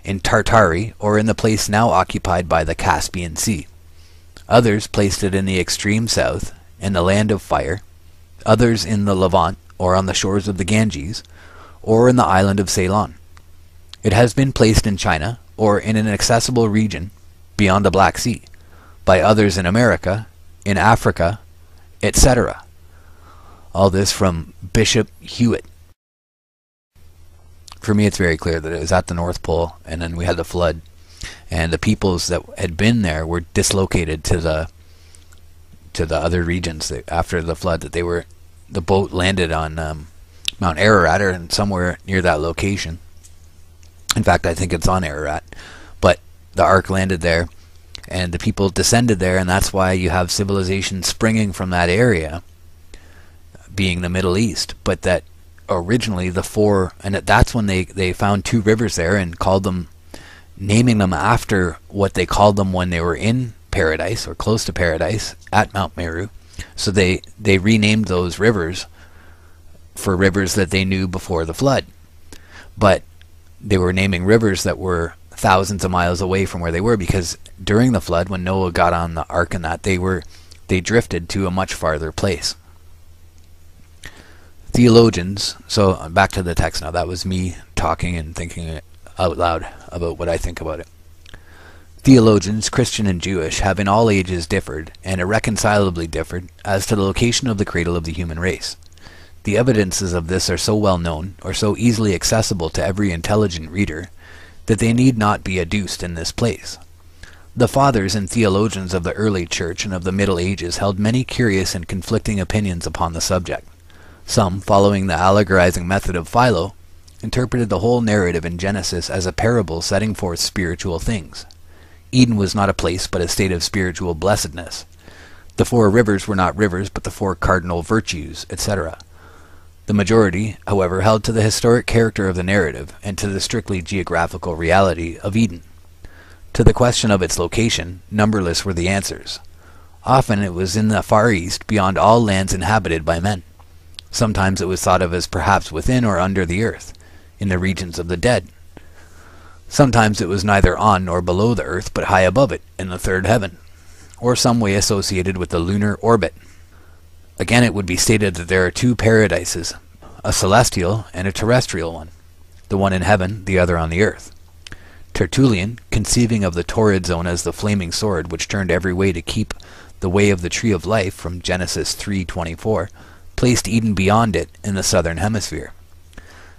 in Tartary, or in the place now occupied by the Caspian Sea. Others placed it in the extreme south, in the land of fire, others in the Levant, or on the shores of the Ganges, or in the island of Ceylon. It has been placed in China, or in an accessible region beyond the Black Sea, by others in America, in Africa, etc. All this from Bishop Hewitt. For me, it's very clear that it was at the North Pole, and then we had the flood, and the peoples that had been there were dislocated to the other regions after the flood. That the boat landed on Mount Ararat, or somewhere near that location. In fact, I think it's on Ararat, but the ark landed there, and the people descended there, and that's why you have civilization springing from that area, being the Middle East. But that originally that's when they found two rivers there and called them, naming them after what they called them when they were in paradise or close to paradise at Mount Meru. So they renamed those rivers for rivers that they knew before the flood. But they were naming rivers that were thousands of miles away from where they were, because during the flood, when Noah got on the ark and that, they drifted to a much farther place. Theologians, so back to the text now. That was me talking and thinking out loud about what I think about it. Theologians, Christian and Jewish, have in all ages differed, and irreconcilably differed, as to the location of the cradle of the human race. The evidences of this are so well known, or so easily accessible to every intelligent reader, that they need not be adduced in this place. The fathers and theologians of the early church and of the Middle Ages held many curious and conflicting opinions upon the subject. Some, following the allegorizing method of Philo, interpreted the whole narrative in Genesis as a parable setting forth spiritual things. Eden was not a place, but a state of spiritual blessedness. The four rivers were not rivers, but the four cardinal virtues, etc. The majority, however, held to the historic character of the narrative, and to the strictly geographical reality of Eden. To the question of its location, numberless were the answers. Often it was in the Far East, beyond all lands inhabited by men. Sometimes it was thought of as perhaps within or under the earth, in the regions of the dead. Sometimes it was neither on nor below the earth, but high above it, in the third heaven, or some way associated with the lunar orbit. Again, it would be stated that there are two paradises, a celestial and a terrestrial one, the one in heaven, the other on the earth. Tertullian, conceiving of the torrid zone as the flaming sword which turned every way to keep the way of the tree of life from Genesis 3:24, placed Eden beyond it in the southern hemisphere.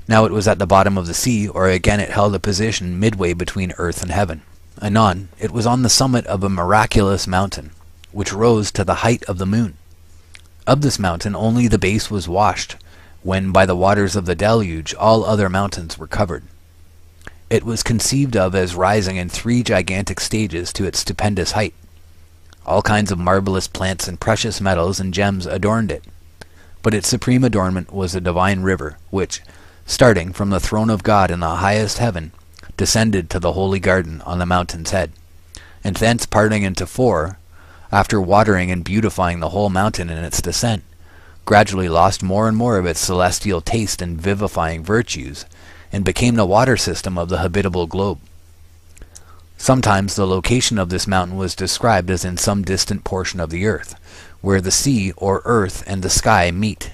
Now it was at the bottom of the sea, or again it held a position midway between earth and heaven. Anon, it was on the summit of a miraculous mountain, which rose to the height of the moon. Of this mountain only the base was washed, when by the waters of the deluge all other mountains were covered. It was conceived of as rising in 3 gigantic stages to its stupendous height. All kinds of marvelous plants and precious metals and gems adorned it. But its supreme adornment was a divine river, which, starting from the throne of God in the highest heaven, descended to the holy garden on the mountain's head, and thence parting into 4, after watering and beautifying the whole mountain in its descent, gradually lost more and more of its celestial taste and vivifying virtues, and became the water system of the habitable globe. Sometimes the location of this mountain was described as in some distant portion of the earth, where the sea or earth and the sky meet.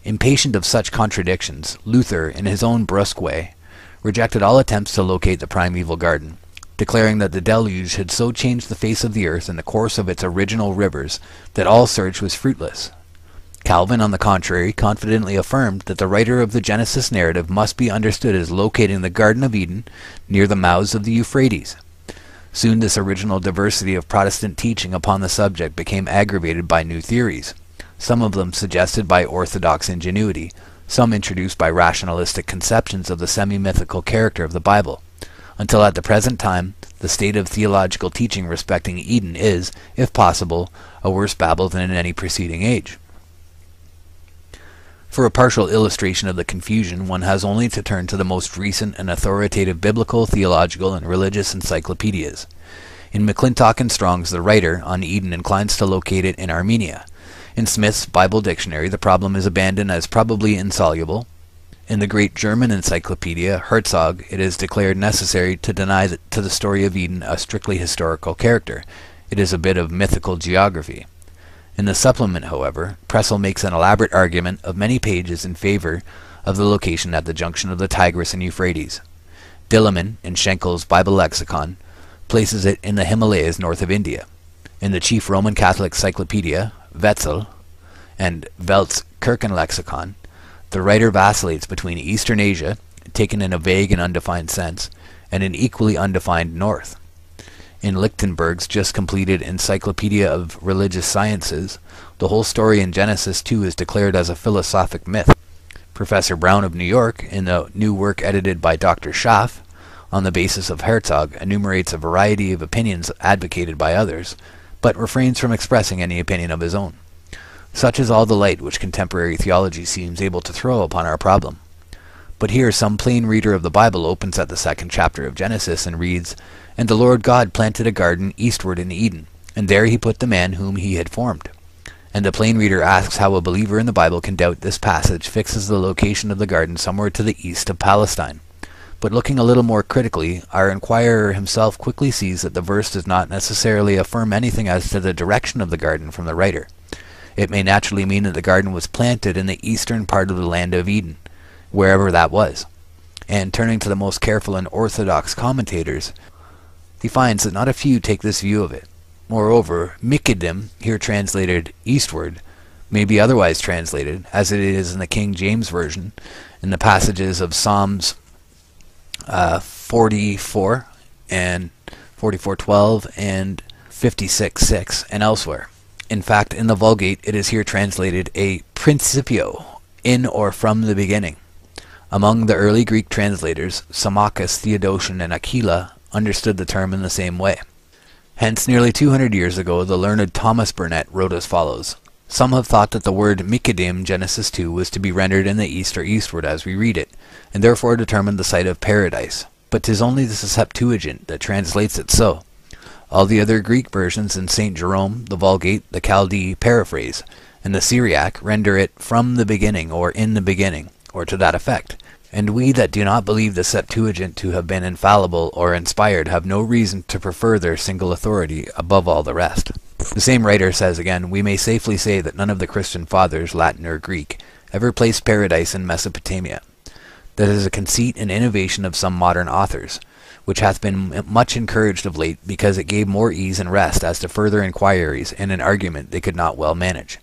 Impatient of such contradictions, Luther, in his own brusque way, rejected all attempts to locate the primeval garden, declaring that the deluge had so changed the face of the earth and the course of its original rivers that all search was fruitless. Calvin, on the contrary, confidently affirmed that the writer of the Genesis narrative must be understood as locating the Garden of Eden near the mouths of the Euphrates. Soon this original diversity of Protestant teaching upon the subject became aggravated by new theories, some of them suggested by orthodox ingenuity, some introduced by rationalistic conceptions of the semi-mythical character of the Bible, until at the present time the state of theological teaching respecting Eden is, if possible, a worse babble than in any preceding age. For a partial illustration of the confusion, one has only to turn to the most recent and authoritative biblical, theological, and religious encyclopedias. In McClintock and Strong's The Writer on Eden inclines to locate it in Armenia. In Smith's Bible Dictionary, the problem is abandoned as probably insoluble. In the great German encyclopedia, Herzog, it is declared necessary to deny to the story of Eden a strictly historical character. It is a bit of mythical geography. In the supplement, however, Pressel makes an elaborate argument of many pages in favor of the location at the junction of the Tigris and Euphrates. Dilliman, in Schenkel's Bible Lexicon, places it in the Himalayas north of India. In the chief Roman Catholic cyclopedia, Wetzel, and Velt's Kirchenlexikon, the writer vacillates between Eastern Asia, taken in a vague and undefined sense, and an equally undefined north. In Lichtenberg's just completed Encyclopedia of Religious Sciences, the whole story in Genesis 2 is declared as a philosophic myth. Professor Brown of New York, in the new work edited by Dr. Schaff, on the basis of Herzog, enumerates a variety of opinions advocated by others, but refrains from expressing any opinion of his own. Such is all the light which contemporary theology seems able to throw upon our problem. But here some plain reader of the Bible opens at the 2nd chapter of Genesis and reads, "And the Lord God planted a garden eastward in Eden, and there he put the man whom he had formed." And the plain reader asks how a believer in the Bible can doubt this passage fixes the location of the garden somewhere to the east of Palestine. But looking a little more critically, our inquirer himself quickly sees that the verse does not necessarily affirm anything as to the direction of the garden from the writer. It may naturally mean that the garden was planted in the eastern part of the land of Eden, wherever that was. And turning to the most careful and orthodox commentators, he finds that not a few take this view of it. Moreover, Mikkedim, here translated eastward, may be otherwise translated, as it is in the King James Version, in the passages of Psalms 44 and 44:12 and 56:6 and elsewhere. In fact, in the Vulgate it is here translated a principio, in or from the beginning. Among the early Greek translators, Symmachus, Theodotion, and Aquila understood the term in the same way. Hence, nearly 200 years ago, the learned Thomas Burnet wrote as follows: "Some have thought that the word Mikkedim, Genesis 2, was to be rendered in the east or eastward as we read it, and therefore determined the site of paradise. But 'tis only the Septuagint that translates it so. All the other Greek versions in St. Jerome, the Vulgate, the Chaldee paraphrase, and the Syriac render it from the beginning or in the beginning, or to that effect. And we that do not believe the Septuagint to have been infallible or inspired have no reason to prefer their single authority above all the rest." The same writer says again, "We may safely say that none of the Christian fathers, Latin or Greek, ever placed paradise in Mesopotamia. That is a conceit and innovation of some modern authors, which hath been much encouraged of late, because it gave more ease and rest as to further inquiries and an argument they could not well manage.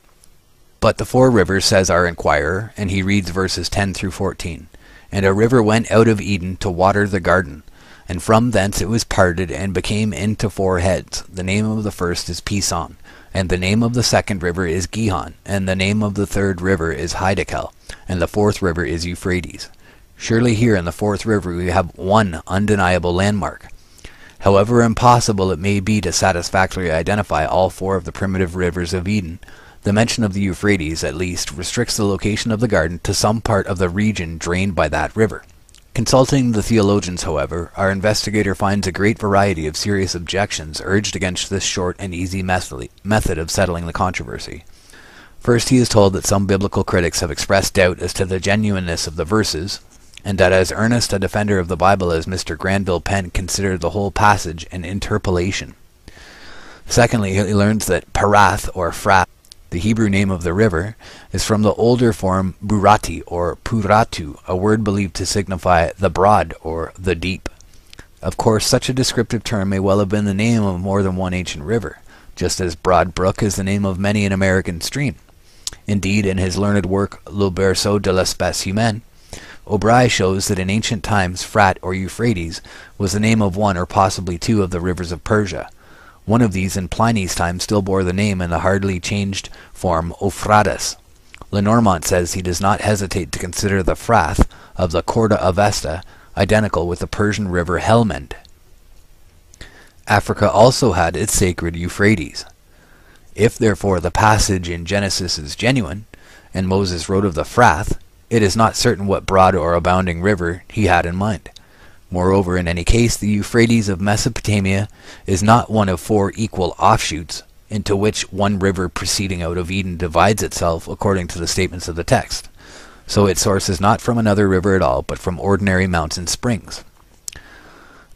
But the 4 rivers, says our inquirer, and he reads verses 10 through 14, "And a river went out of Eden to water the garden, and from thence it was parted and became into 4 heads. The name of the first is Pison, and the name of the second river is Gihon, and the name of the third river is Hiddekel, and the 4th river is Euphrates." Surely here in the 4th river we have one undeniable landmark. However impossible it may be to satisfactorily identify all 4 of the primitive rivers of Eden, the mention of the Euphrates, at least, restricts the location of the garden to some part of the region drained by that river. Consulting the theologians, however, our investigator finds a great variety of serious objections urged against this short and easy method of settling the controversy. First, he is told that some biblical critics have expressed doubt as to the genuineness of the verses, and that as earnest a defender of the Bible as Mr. Granville Penn considered the whole passage an interpolation. Secondly, he learns that Parath, or Frat, the Hebrew name of the river, is from the older form Burati, or Puratu, a word believed to signify the broad, or the deep. Of course, such a descriptive term may well have been the name of more than one ancient river, just as Broad Brook is the name of many an American stream. Indeed, in his learned work Le Berceau de l'Espèce Humaine, O'Bry shows that in ancient times Frat or Euphrates was the name of one or possibly two of the rivers of Persia. One of these in Pliny's time still bore the name in the hardly changed form Euphrates. Lenormant says he does not hesitate to consider the Frath of the Corda Avesta identical with the Persian river Helmand. Africa also had its sacred Euphrates. If therefore the passage in Genesis is genuine, and Moses wrote of the Frath, it is not certain what broad or abounding river he had in mind. Moreover, in any case, the Euphrates of Mesopotamia is not one of four equal offshoots, into which one river proceeding out of Eden divides itself according to the statements of the text. So its source is not from another river at all, but from ordinary mountain springs.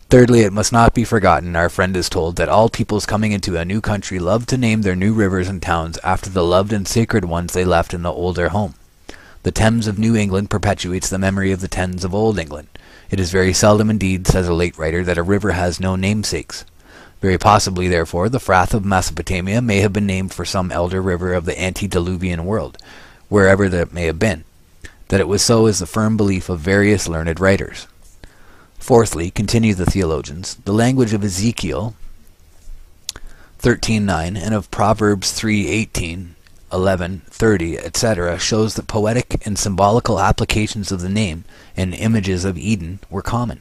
Thirdly, it must not be forgotten, our friend is told, that all peoples coming into a new country love to name their new rivers and towns after the loved and sacred ones they left in the older home. The Thames of New England perpetuates the memory of the Thames of Old England. It is very seldom indeed, says a late writer, that a river has no namesakes. Very possibly, therefore, the Frath of Mesopotamia may have been named for some elder river of the antediluvian world, wherever that may have been. That it was so is the firm belief of various learned writers. Fourthly, continue the theologians, the language of Ezekiel 13:9 and of Proverbs 3:18, 11, 30, etc. shows that poetic and symbolical applications of the name and images of Eden were common.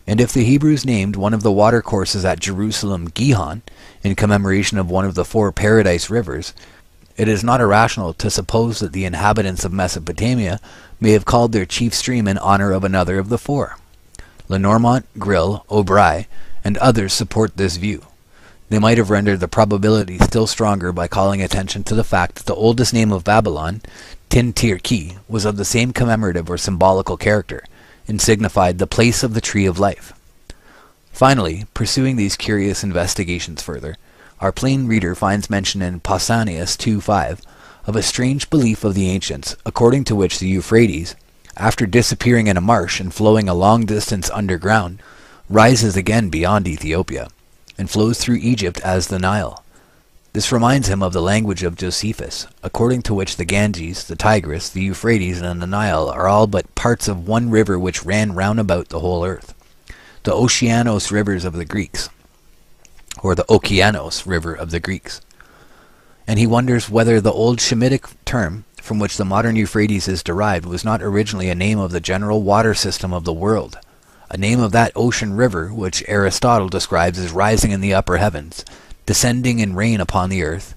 And if the Hebrews named one of the watercourses at Jerusalem Gihon, in commemoration of one of the four paradise rivers, it is not irrational to suppose that the inhabitants of Mesopotamia may have called their chief stream in honor of another of the four. Lenormant, Grill, O'Bry, and others support this view. They might have rendered the probability still stronger by calling attention to the fact that the oldest name of Babylon, Tin-Tir-Ki, was of the same commemorative or symbolical character, and signified the place of the tree of life. Finally, pursuing these curious investigations further, our plain reader finds mention in Pausanias 2:5 of a strange belief of the ancients, according to which the Euphrates, after disappearing in a marsh and flowing a long distance underground, rises again beyond Ethiopia, and flows through Egypt as the Nile. This reminds him of the language of Josephus, according to which the Ganges, the Tigris, the Euphrates, and the Nile are all but parts of one river which ran round about the whole earth, the Oceanos rivers of the Greeks, or the Okeanos river of the Greeks. And he wonders whether the old Shemitic term, from which the modern Euphrates is derived, was not originally a name of the general water system of the world, a name of that ocean river which Aristotle describes as rising in the upper heavens, descending in rain upon the earth,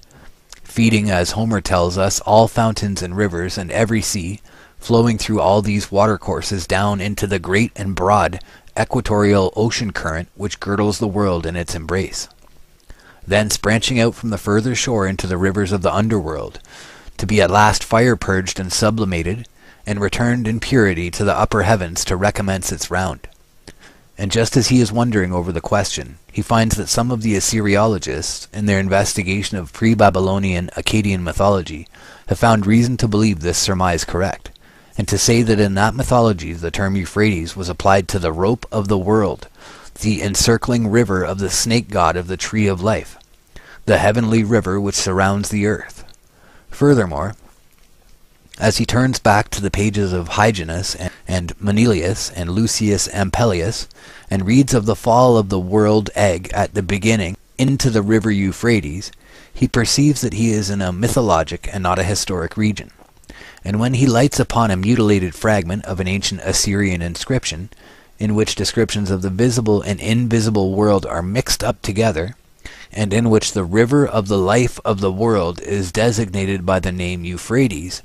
feeding, as Homer tells us, all fountains and rivers and every sea, flowing through all these watercourses down into the great and broad equatorial ocean current which girdles the world in its embrace. Thence branching out from the further shore into the rivers of the underworld, to be at last fire-purged and sublimated, and returned in purity to the upper heavens to recommence its round. And just as he is wondering over the question, he finds that some of the Assyriologists, in their investigation of pre-Babylonian Akkadian mythology, have found reason to believe this surmise correct, and to say that in that mythology the term Euphrates was applied to the rope of the world, the encircling river of the snake god of the tree of life, the heavenly river which surrounds the earth. Furthermore, as he turns back to the pages of Hyginus and Manilius and Lucius Ampelius, and reads of the fall of the world egg at the beginning into the river Euphrates, he perceives that he is in a mythologic and not a historic region. And when he lights upon a mutilated fragment of an ancient Assyrian inscription, in which descriptions of the visible and invisible world are mixed up together, and in which the river of the life of the world is designated by the name Euphrates,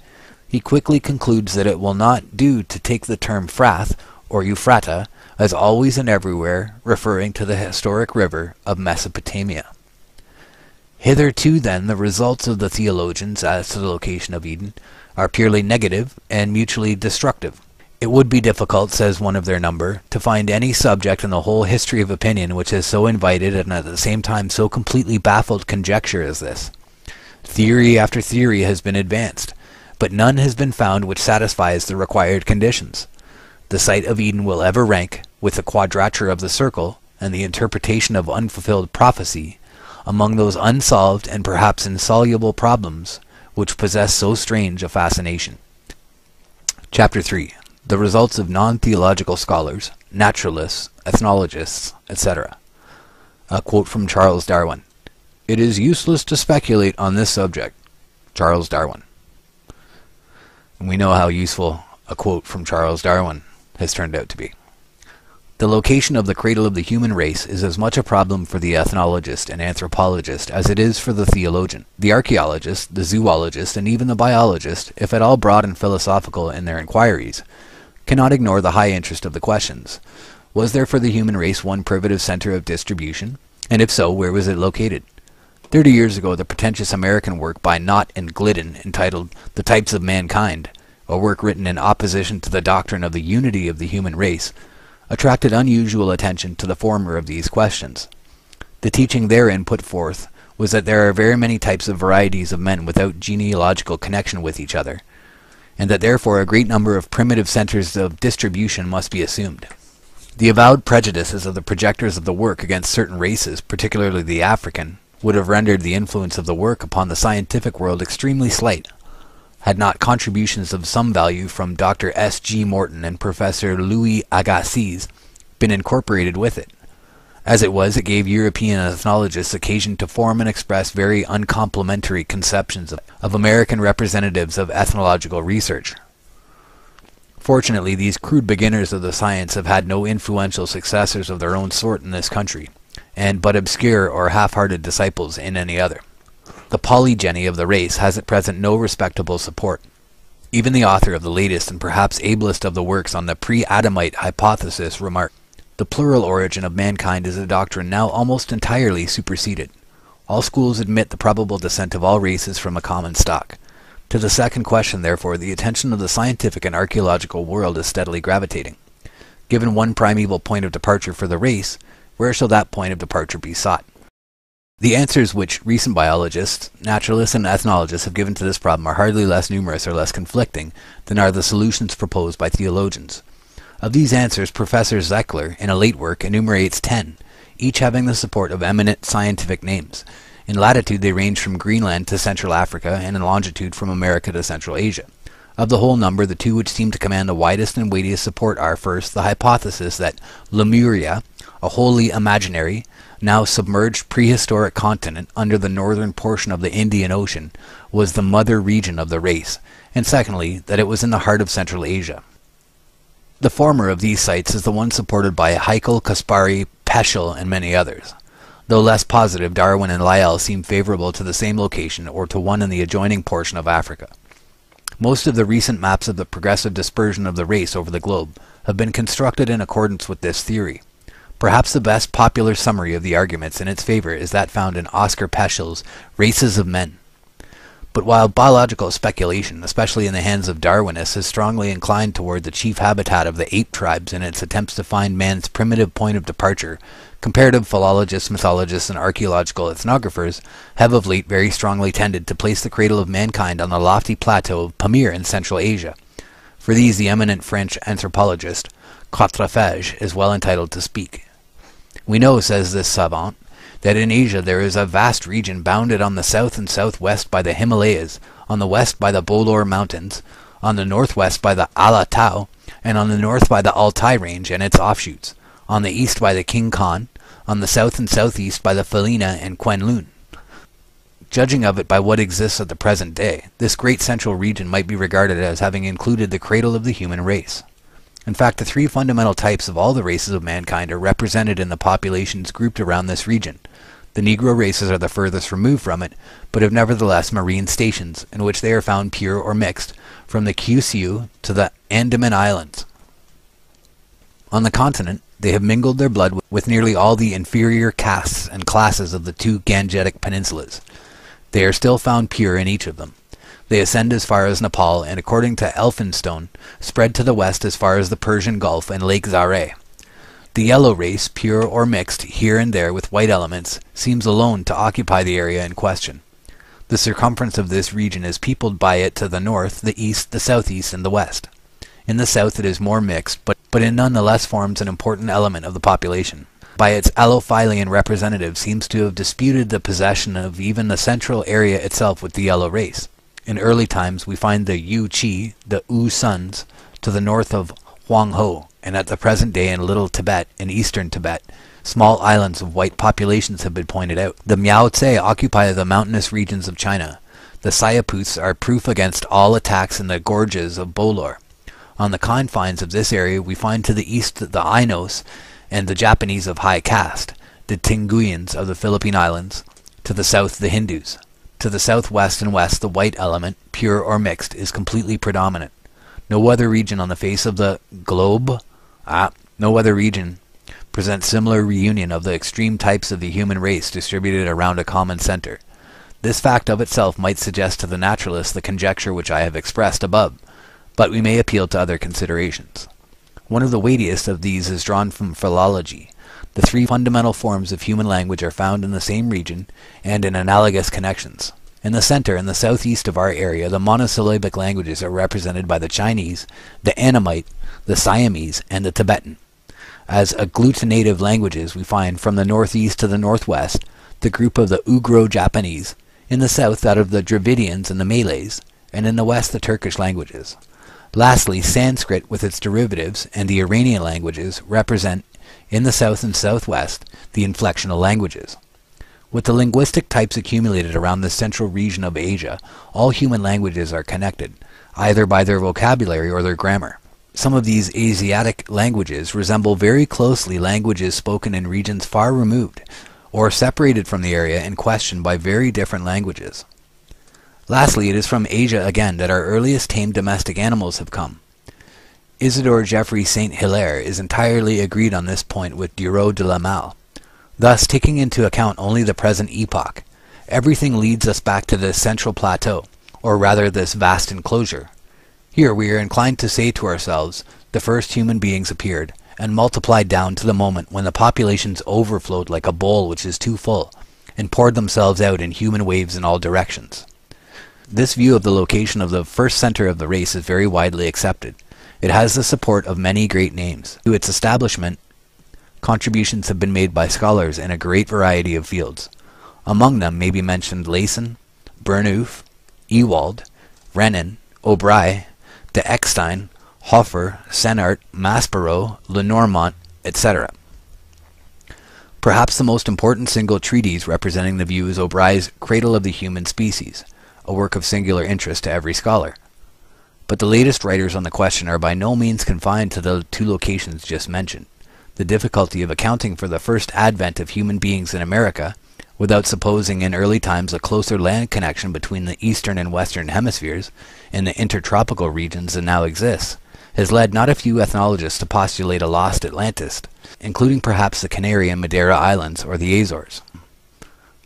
he quickly concludes that it will not do to take the term Frath or Euphrata as always and everywhere referring to the historic river of Mesopotamia. Hitherto, then, the results of the theologians as to the location of Eden are purely negative and mutually destructive. It would be difficult, says one of their number, to find any subject in the whole history of opinion which has so invited and at the same time so completely baffled conjecture as this. Theory after theory has been advanced, but none has been found which satisfies the required conditions. The site of Eden will ever rank, with the quadrature of the circle and the interpretation of unfulfilled prophecy, among those unsolved and perhaps insoluble problems which possess so strange a fascination. Chapter 3. The results of non-theological scholars, naturalists, ethnologists, etc. A quote from Charles Darwin. "It is useless to speculate on this subject." Charles Darwin. And we know how useful a quote from Charles Darwin has turned out to be. The location of the cradle of the human race is as much a problem for the ethnologist and anthropologist as it is for the theologian. The archaeologist, the zoologist, and even the biologist, if at all broad and philosophical in their inquiries, cannot ignore the high interest of the questions. Was there for the human race one primitive center of distribution? And if so, where was it located? 30 years ago, the pretentious American work by Knott and Glidden, entitled The Types of Mankind, a work written in opposition to the doctrine of the unity of the human race, attracted unusual attention to the former of these questions. The teaching therein put forth was that there are very many types of varieties of men without genealogical connection with each other, and that therefore a great number of primitive centers of distribution must be assumed. The avowed prejudices of the projectors of the work against certain races, particularly the African, would have rendered the influence of the work upon the scientific world extremely slight, had not contributions of some value from Dr. S. G. Morton and Professor Louis Agassiz been incorporated with it. As it was, it gave European ethnologists occasion to form and express very uncomplimentary conceptions of American representatives of ethnological research. Fortunately, these crude beginners of the science have had no influential successors of their own sort in this country, and but obscure or half-hearted disciples in any other. The polygeny of the race has at present no respectable support. Even the author of the latest and perhaps ablest of the works on the pre-Adamite hypothesis remarked, "The plural origin of mankind is a doctrine now almost entirely superseded. All schools admit the probable descent of all races from a common stock. To the second question, therefore, the attention of the scientific and archaeological world is steadily gravitating. Given one primeval point of departure for the race, where shall that point of departure be sought?" The answers which recent biologists, naturalists, and ethnologists have given to this problem are hardly less numerous or less conflicting than are the solutions proposed by theologians. Of these answers, Professor Zechler, in a late work, enumerates 10, each having the support of eminent scientific names. In latitude they range from Greenland to Central Africa, and in longitude from America to Central Asia. Of the whole number, the two which seem to command the widest and weightiest support are, first, the hypothesis that Lemuria, a wholly imaginary, now submerged prehistoric continent under the northern portion of the Indian Ocean, was the mother region of the race, and secondly, that it was in the heart of Central Asia. The former of these sites is the one supported by Haeckel, Kaspari, Peschel, and many others. Though less positive, Darwin and Lyell seem favorable to the same location or to one in the adjoining portion of Africa. Most of the recent maps of the progressive dispersion of the race over the globe have been constructed in accordance with this theory. Perhaps the best popular summary of the arguments in its favor is that found in Oscar Peschel's Races of Men. But while biological speculation, especially in the hands of Darwinists, is strongly inclined toward the chief habitat of the ape tribes in its attempts to find man's primitive point of departure, comparative philologists, mythologists, and archaeological ethnographers have of late very strongly tended to place the cradle of mankind on the lofty plateau of Pamir in Central Asia. For these the eminent French anthropologist Quatrefages is well entitled to speak. "We know," says this savant, "that in Asia there is a vast region bounded on the south and southwest by the Himalayas, on the west by the Bolor Mountains, on the northwest by the Alatau, and on the north by the Altai Range and its offshoots, on the east by the King Khan, on the south and southeast by the Felina and Kwenlun. Judging of it by what exists at the present day, this great central region might be regarded as having included the cradle of the human race. In fact, the three fundamental types of all the races of mankind are represented in the populations grouped around this region. The Negro races are the furthest removed from it, but have nevertheless marine stations, in which they are found pure or mixed, from the Kyushu to the Andaman Islands. On the continent, they have mingled their blood with nearly all the inferior castes and classes of the two Gangetic peninsulas. They are still found pure in each of them. They ascend as far as Nepal, and according to Elphinstone, spread to the west as far as the Persian Gulf and Lake Zare. The yellow race, pure or mixed here and there with white elements, seems alone to occupy the area in question. The circumference of this region is peopled by it to the north, the east, the southeast, and the west. In the south it is more mixed, but it none the less forms an important element of the population. By its allophilian representative seems to have disputed the possession of even the central area itself with the yellow race. In early times, we find the Yu Qi, the Wu sons, to the north of Huangho, and at the present day in Little Tibet, in eastern Tibet, small islands of white populations have been pointed out. The Miao Tse occupy the mountainous regions of China. The Sayapus are proof against all attacks in the gorges of Bolor. On the confines of this area, we find to the east the Ainos and the Japanese of high caste, the Tinguyans of the Philippine Islands, to the south the Hindus. To the southwest and west, the white element, pure or mixed, is completely predominant. No other region on the face of the globe, no other region presents similar reunion of the extreme types of the human race distributed around a common center. This fact of itself might suggest to the naturalist the conjecture which I have expressed above, but we may appeal to other considerations. One of the weightiest of these is drawn from philology. The three fundamental forms of human language are found in the same region and in analogous connections. In the center and the southeast of our area, the monosyllabic languages are represented by the Chinese, the Annamite, the Siamese, and the Tibetan. As agglutinative languages, we find from the northeast to the northwest the group of the Ugro-Japanese, in the south that of the Dravidians and the Malays, and in the west the Turkish languages. Lastly, Sanskrit with its derivatives and the Iranian languages represent, in the south and southwest, the inflectional languages. With the linguistic types accumulated around the central region of Asia, all human languages are connected, either by their vocabulary or their grammar. Some of these Asiatic languages resemble very closely languages spoken in regions far removed, or separated from the area in question by very different languages. Lastly, it is from Asia again that our earliest tame domestic animals have come. Isidore Geoffroy St. Hilaire is entirely agreed on this point with Dureau de la Malle. Thus, taking into account only the present epoch, everything leads us back to this central plateau, or rather this vast enclosure. Here we are inclined to say to ourselves, the first human beings appeared, and multiplied down to the moment when the populations overflowed like a bowl which is too full, and poured themselves out in human waves in all directions. This view of the location of the first center of the race is very widely accepted. It has the support of many great names. To its establishment, contributions have been made by scholars in a great variety of fields. Among them may be mentioned Layson, Burnouf, Ewald, Renan, O'Bry, de Eckstein, Hofer, Senart, Maspero, Lenormant, etc. Perhaps the most important single treatise representing the view is O'Bry's Cradle of the Human Species, a work of singular interest to every scholar. But the latest writers on the question are by no means confined to the two locations just mentioned. The difficulty of accounting for the first advent of human beings in America, without supposing in early times a closer land connection between the eastern and western hemispheres and the intertropical regions that now exist, has led not a few ethnologists to postulate a lost Atlantis, including perhaps the Canary and Madeira Islands or the Azores,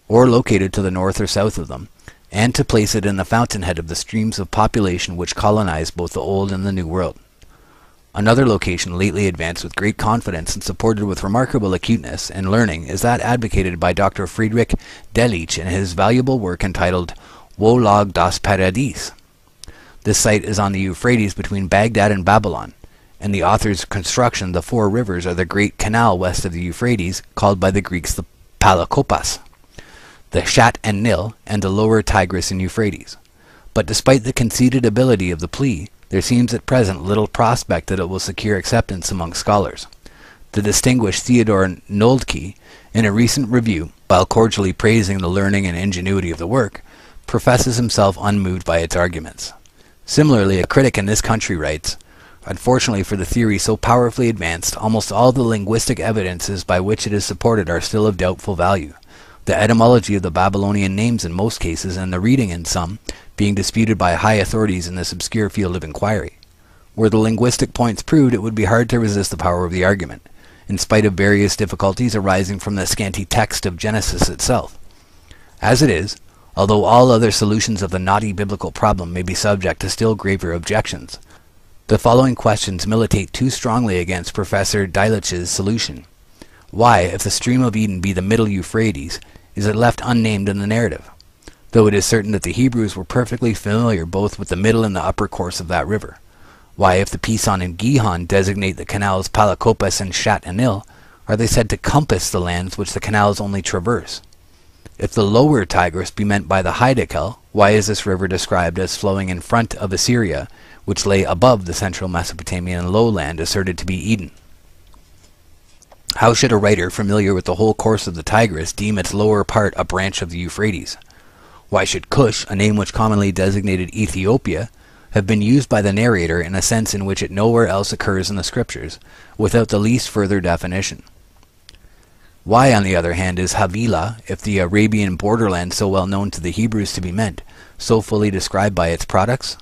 or located to the north or south of them, and to place it in the fountainhead of the streams of population which colonized both the Old and the New World. Another location lately advanced with great confidence and supported with remarkable acuteness and learning is that advocated by Dr. Friedrich Delitzsch in his valuable work entitled Wohllage das Paradies. This site is on the Euphrates between Baghdad and Babylon, and the author's construction, the four rivers, are the great canal west of the Euphrates, called by the Greeks the Palakopas, the Shat and Nil, and the lower Tigris and Euphrates. But despite the conceded ability of the plea, there seems at present little prospect that it will secure acceptance among scholars. The distinguished Theodore Noldke, in a recent review, while cordially praising the learning and ingenuity of the work, professes himself unmoved by its arguments. Similarly, a critic in this country writes, "Unfortunately for the theory so powerfully advanced, almost all the linguistic evidences by which it is supported are still of doubtful value. The etymology of the Babylonian names in most cases, and the reading in some, being disputed by high authorities in this obscure field of inquiry. Were the linguistic points proved, it would be hard to resist the power of the argument, in spite of various difficulties arising from the scanty text of Genesis itself. As it is, although all other solutions of the knotty biblical problem may be subject to still graver objections, the following questions militate too strongly against Professor Delitzsch's solution. Why, if the stream of Eden be the middle Euphrates, is it left unnamed in the narrative? Though it is certain that the Hebrews were perfectly familiar both with the middle and the upper course of that river. Why, if the Pison and Gihon designate the canals Palakopas and Shat and Nil, are they said to compass the lands which the canals only traverse? If the lower Tigris be meant by the Hiddekel, why is this river described as flowing in front of Assyria, which lay above the central Mesopotamian lowland asserted to be Eden? How should a writer familiar with the whole course of the Tigris deem its lower part a branch of the Euphrates? Why should Cush, a name which commonly designated Ethiopia, have been used by the narrator in a sense in which it nowhere else occurs in the scriptures, without the least further definition? Why, on the other hand, is Havilah, if the Arabian borderland so well known to the Hebrews to be meant, so fully described by its products?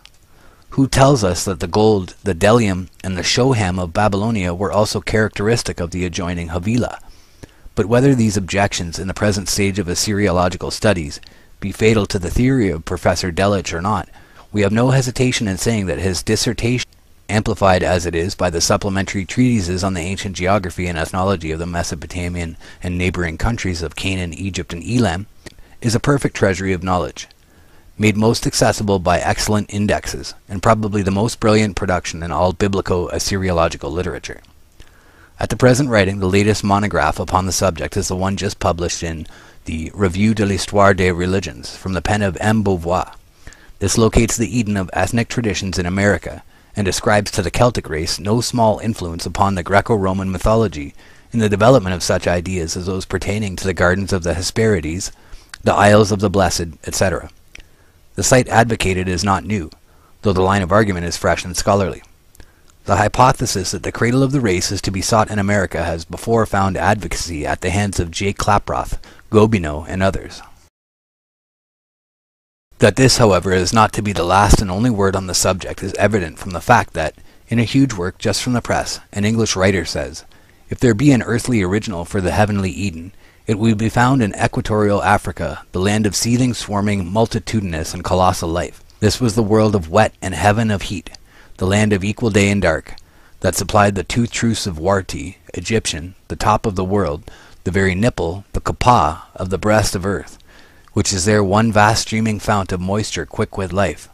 Who tells us that the gold, the bdellium, and the shoham of Babylonia were also characteristic of the adjoining Havilah? But whether these objections, in the present stage of Assyriological studies, be fatal to the theory of Professor Delitzsch or not, we have no hesitation in saying that his dissertation, amplified as it is by the supplementary treatises on the ancient geography and ethnology of the Mesopotamian and neighboring countries of Canaan, Egypt, and Elam, is a perfect treasury of knowledge, made most accessible by excellent indexes, and probably the most brilliant production in all biblico-Assyriological literature. At the present writing, the latest monograph upon the subject is the one just published in the Revue de l'Histoire des Religions, from the pen of M. Beauvoir. This locates the Eden of ethnic traditions in America, and ascribes to the Celtic race no small influence upon the Greco-Roman mythology in the development of such ideas as those pertaining to the gardens of the Hesperides, the Isles of the Blessed, etc. The site advocated is not new, though the line of argument is fresh and scholarly. The hypothesis that the cradle of the race is to be sought in America has before found advocacy at the hands of J. Klaproth, Gobineau, and others. That this, however, is not to be the last and only word on the subject is evident from the fact that, in a huge work just from the press, an English writer says, "If there be an earthly original for the heavenly Eden, it will be found in equatorial Africa, the land of seething, swarming, multitudinous, and colossal life. This was the world of wet and heaven of heat, the land of equal day and dark, that supplied the two truths of Warti, Egyptian, the top of the world, the very nipple, the kapah, of the breast of earth, which is there one vast streaming fount of moisture quick with life.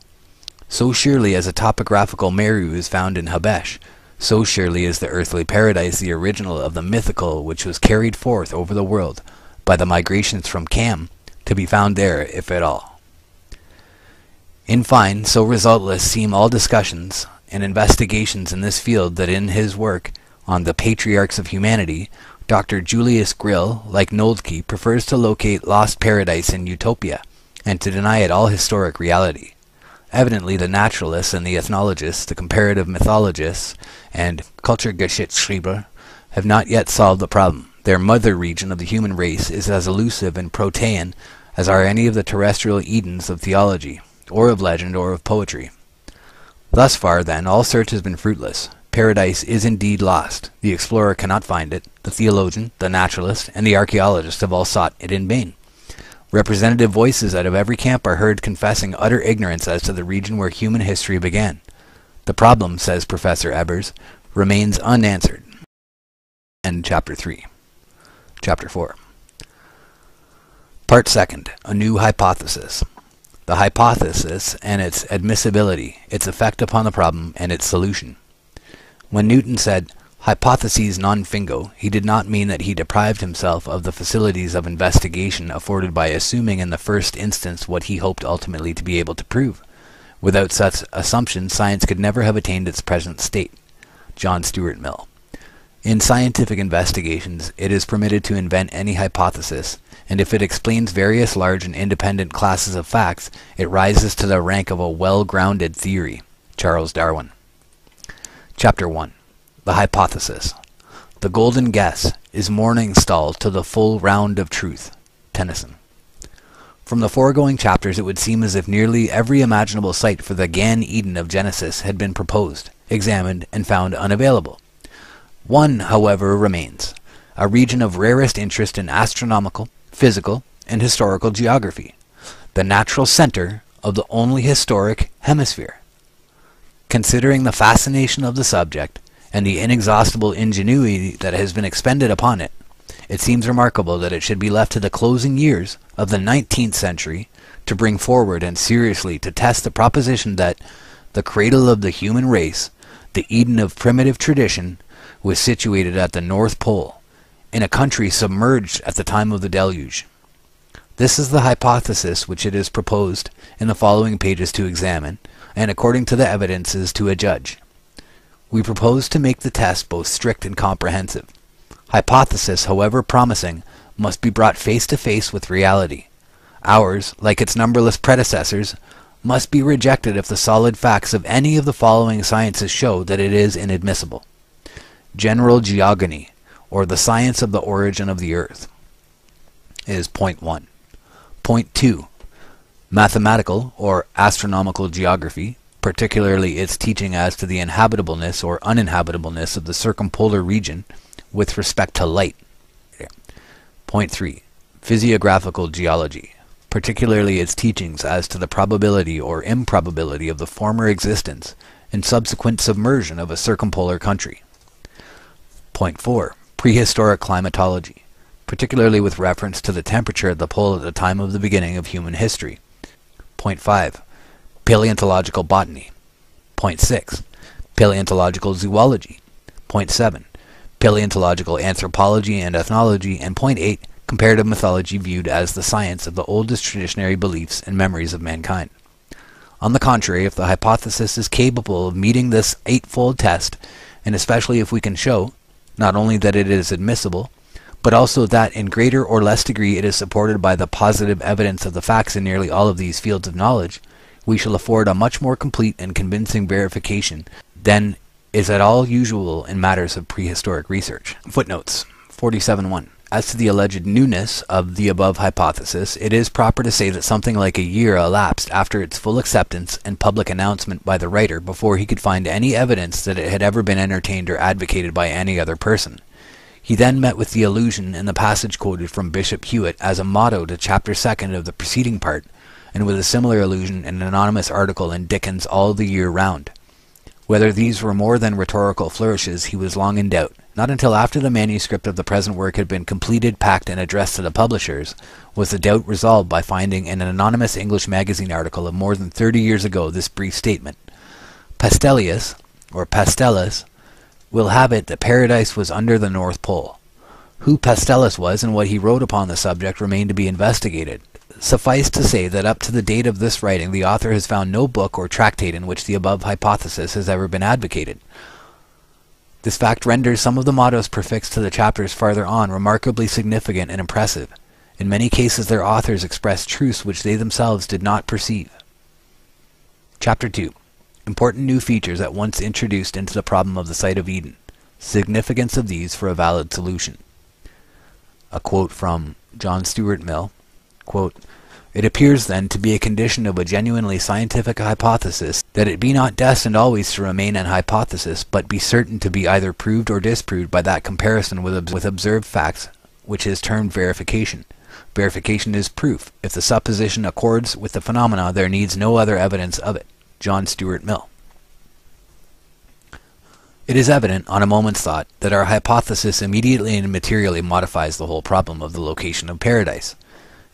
So surely as a topographical Meru is found in Habesh, so surely is the earthly paradise the original of the mythical which was carried forth over the world by the migrations from Cam, to be found there, if at all." In fine, so resultless seem all discussions and investigations in this field that in his work on the Patriarchs of Humanity, Dr. Julius Grill, like Noldke, prefers to locate lost paradise in Utopia, and to deny it all historic reality. Evidently the naturalists and the ethnologists, the comparative mythologists, and Kulturgeschichtschreiber have not yet solved the problem. Their mother region of the human race is as elusive and protean as are any of the terrestrial Edens of theology, or of legend, or of poetry. Thus far, then, all search has been fruitless. Paradise is indeed lost. The explorer cannot find it. The theologian, the naturalist, and the archaeologist have all sought it in vain. Representative voices out of every camp are heard confessing utter ignorance as to the region where human history began. The problem, says Professor Ebers, remains unanswered. End chapter 3. Chapter 4. Part 2. A new hypothesis. The hypothesis and its admissibility, its effect upon the problem, and its solution. When Newton said, hypotheses non fingo, he did not mean that he deprived himself of the facilities of investigation afforded by assuming in the first instance what he hoped ultimately to be able to prove. Without such assumption, science could never have attained its present state. John Stuart Mill. In scientific investigations, it is permitted to invent any hypothesis, and if it explains various large and independent classes of facts, it rises to the rank of a well-grounded theory. Charles Darwin. Chapter 1. The Hypothesis. The golden guess is morning stall to the full round of truth. Tennyson. From the foregoing chapters it would seem as if nearly every imaginable site for the Gan Eden of Genesis had been proposed, examined, and found unavailable. One, however, remains, a region of rarest interest in astronomical, physical, and historical geography, the natural center of the only historic hemisphere. Considering the fascination of the subject, and the inexhaustible ingenuity that has been expended upon it, it seems remarkable that it should be left to the closing years of the 19th century to bring forward and seriously to test the proposition that the cradle of the human race, the Eden of primitive tradition, was situated at the North Pole, in a country submerged at the time of the deluge. This is the hypothesis which it is proposed in the following pages to examine, and according to the evidences to adjudge. We propose to make the test both strict and comprehensive. Hypothesis, however promising, must be brought face to face with reality. Ours, like its numberless predecessors, must be rejected if the solid facts of any of the following sciences show that it is inadmissible. General geogony, or the science of the origin of the earth, is point 1. Point 2. Mathematical or astronomical geography, particularly its teaching as to the inhabitableness or uninhabitableness of the circumpolar region with respect to light. Point 3. Physiographical geology, particularly its teachings as to the probability or improbability of the former existence and subsequent submersion of a circumpolar country. Point 4. Prehistoric climatology, particularly with reference to the temperature at the pole at the time of the beginning of human history. Point 5. Paleontological botany. Point 6. Paleontological zoology. Point 7. Paleontological anthropology and ethnology. And point 8. Comparative mythology viewed as the science of the oldest traditionary beliefs and memories of mankind. On the contrary, if the hypothesis is capable of meeting this eightfold test, and especially if we can show, not only that it is admissible, but also that in greater or less degree it is supported by the positive evidence of the facts in nearly all of these fields of knowledge, we shall afford a much more complete and convincing verification than is at all usual in matters of prehistoric research. Footnotes 47.1. As to the alleged newness of the above hypothesis, it is proper to say that something like a year elapsed after its full acceptance and public announcement by the writer before he could find any evidence that it had ever been entertained or advocated by any other person. He then met with the allusion in the passage quoted from Bishop Hewitt as a motto to chapter 2 of the preceding part, and with a similar allusion in an anonymous article in Dickens' All the Year Round. Whether these were more than rhetorical flourishes he was long in doubt. Not until after the manuscript of the present work had been completed, packed, and addressed to the publishers, was the doubt resolved by finding in an anonymous English magazine article of more than 30 years ago this brief statement: Pastelius, or Pastellus, will have it that paradise was under the North Pole. Who Pastellus was and what he wrote upon the subject remain to be investigated. Suffice to say that up to the date of this writing the author has found no book or tractate in which the above hypothesis has ever been advocated. This fact renders some of the mottos prefixed to the chapters farther on remarkably significant and impressive. In many cases their authors express truths which they themselves did not perceive. Chapter 2. Important new features at once introduced into the problem of the site of Eden. Significance of these for a valid solution. A quote from John Stuart Mill. Quote, "It appears then to be a condition of a genuinely scientific hypothesis that it be not destined always to remain an hypothesis, but be certain to be either proved or disproved by that comparison with observed facts which is termed verification. Verification is proof. If the supposition accords with the phenomena, there needs no other evidence of it." John Stuart Mill. It is evident, on a moment's thought, that our hypothesis immediately and materially modifies the whole problem of the location of paradise.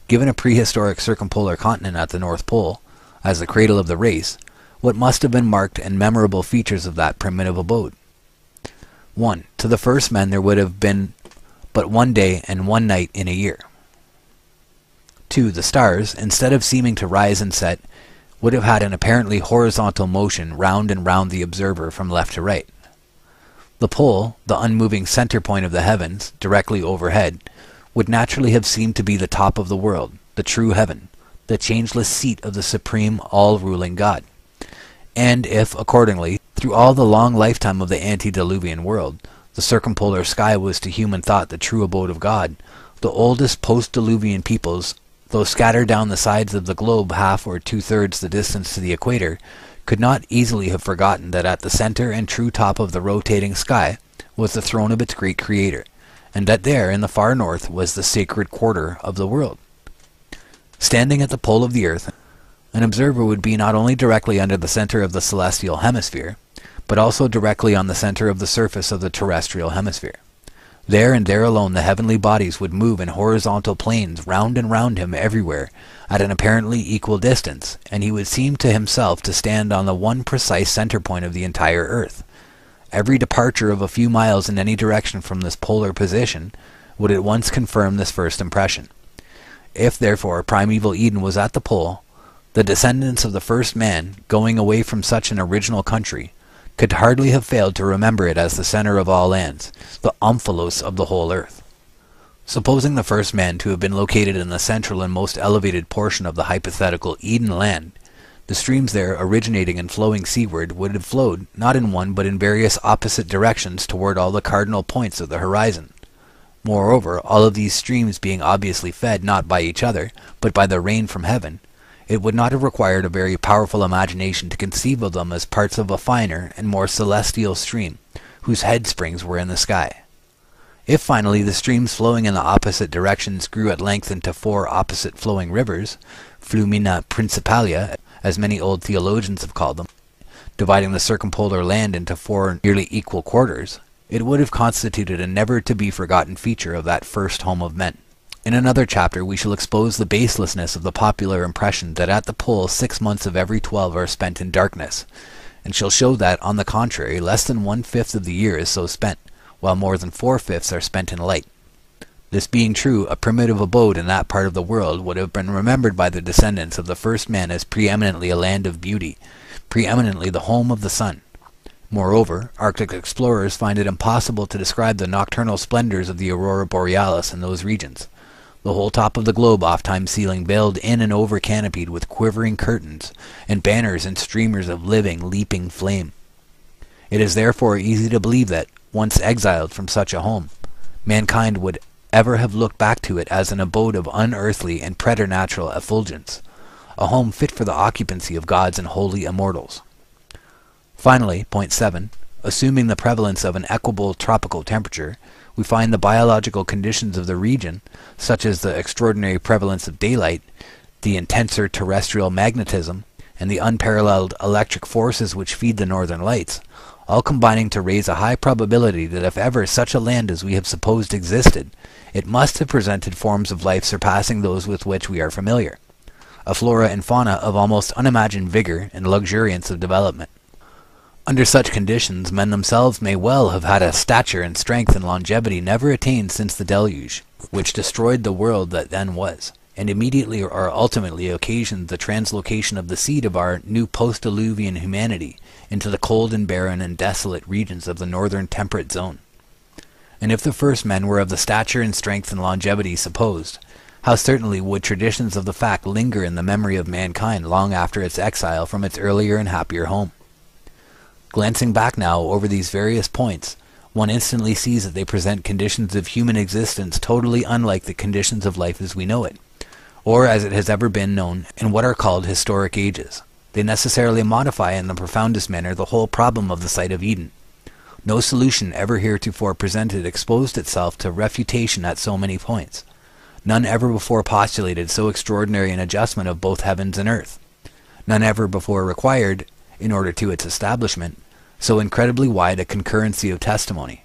Given a prehistoric circumpolar continent at the North Pole, as the cradle of the race, what must have been marked and memorable features of that primitive abode? 1. To the first men there would have been but one day and one night in a year. 2. The stars, instead of seeming to rise and set, would have had an apparently horizontal motion round and round the observer from left to right. The pole, the unmoving center point of the heavens, directly overhead, would naturally have seemed to be the top of the world, the true heaven, the changeless seat of the supreme, all-ruling God. And if, accordingly, through all the long lifetime of the antediluvian world, the circumpolar sky was to human thought the true abode of God, the oldest post-diluvian peoples, though scattered down the sides of the globe half or two-thirds the distance to the equator, could not easily have forgotten that at the center and true top of the rotating sky was the throne of its great Creator, and that there, in the far north, was the sacred quarter of the world. Standing at the pole of the earth, an observer would be not only directly under the center of the celestial hemisphere, but also directly on the center of the surface of the terrestrial hemisphere. There and there alone the heavenly bodies would move in horizontal planes round and round him everywhere, at an apparently equal distance, and he would seem to himself to stand on the one precise center point of the entire earth. Every departure of a few miles in any direction from this polar position would at once confirm this first impression. If, therefore, primeval Eden was at the pole, the descendants of the first man, going away from such an original country, could hardly have failed to remember it as the center of all lands, the omphalos of the whole earth. Supposing the first man to have been located in the central and most elevated portion of the hypothetical Eden land, the streams there originating and flowing seaward would have flowed not in one but in various opposite directions toward all the cardinal points of the horizon. Moreover, all of these streams being obviously fed not by each other, but by the rain from heaven, it would not have required a very powerful imagination to conceive of them as parts of a finer and more celestial stream, whose head springs were in the sky. If finally the streams flowing in the opposite directions grew at length into 4 opposite flowing rivers, flumina principalia, as many old theologians have called them, dividing the circumpolar land into 4 nearly equal quarters, it would have constituted a never-to-be-forgotten feature of that first home of men. In another chapter we shall expose the baselessness of the popular impression that at the pole 6 months of every 12 are spent in darkness, and shall show that, on the contrary, less than 1/5 of the year is so spent, while more than 4/5 are spent in light. This being true, a primitive abode in that part of the world would have been remembered by the descendants of the first man as preeminently a land of beauty, preeminently the home of the sun. Moreover, Arctic explorers find it impossible to describe the nocturnal splendors of the aurora borealis in those regions, the whole top of the globe oft-times ceiling veiled in and over canopied with quivering curtains, and banners and streamers of living, leaping flame. It is therefore easy to believe that, once exiled from such a home, mankind would ever have looked back to it as an abode of unearthly and preternatural effulgence, a home fit for the occupancy of gods and holy immortals. Finally, point 7, assuming the prevalence of an equable tropical temperature, we find the biological conditions of the region, such as the extraordinary prevalence of daylight, the intenser terrestrial magnetism, and the unparalleled electric forces which feed the northern lights, all combining to raise a high probability that if ever such a land as we have supposed existed, it must have presented forms of life surpassing those with which we are familiar, a flora and fauna of almost unimagined vigor and luxuriance of development. Under such conditions, men themselves may well have had a stature and strength and longevity never attained since the deluge, which destroyed the world that then was, and immediately or ultimately occasioned the translocation of the seed of our new post-diluvian humanity into the cold and barren and desolate regions of the northern temperate zone. And if the first men were of the stature and strength and longevity supposed, how certainly would traditions of the fact linger in the memory of mankind long after its exile from its earlier and happier home. Glancing back now over these various points, one instantly sees that they present conditions of human existence totally unlike the conditions of life as we know it, or as it has ever been known in what are called historic ages. They necessarily modify in the profoundest manner the whole problem of the site of Eden. No solution ever heretofore presented exposed itself to refutation at so many points. None ever before postulated so extraordinary an adjustment of both heavens and earth. None ever before required, in order to its establishment, so incredibly wide a concurrency of testimony.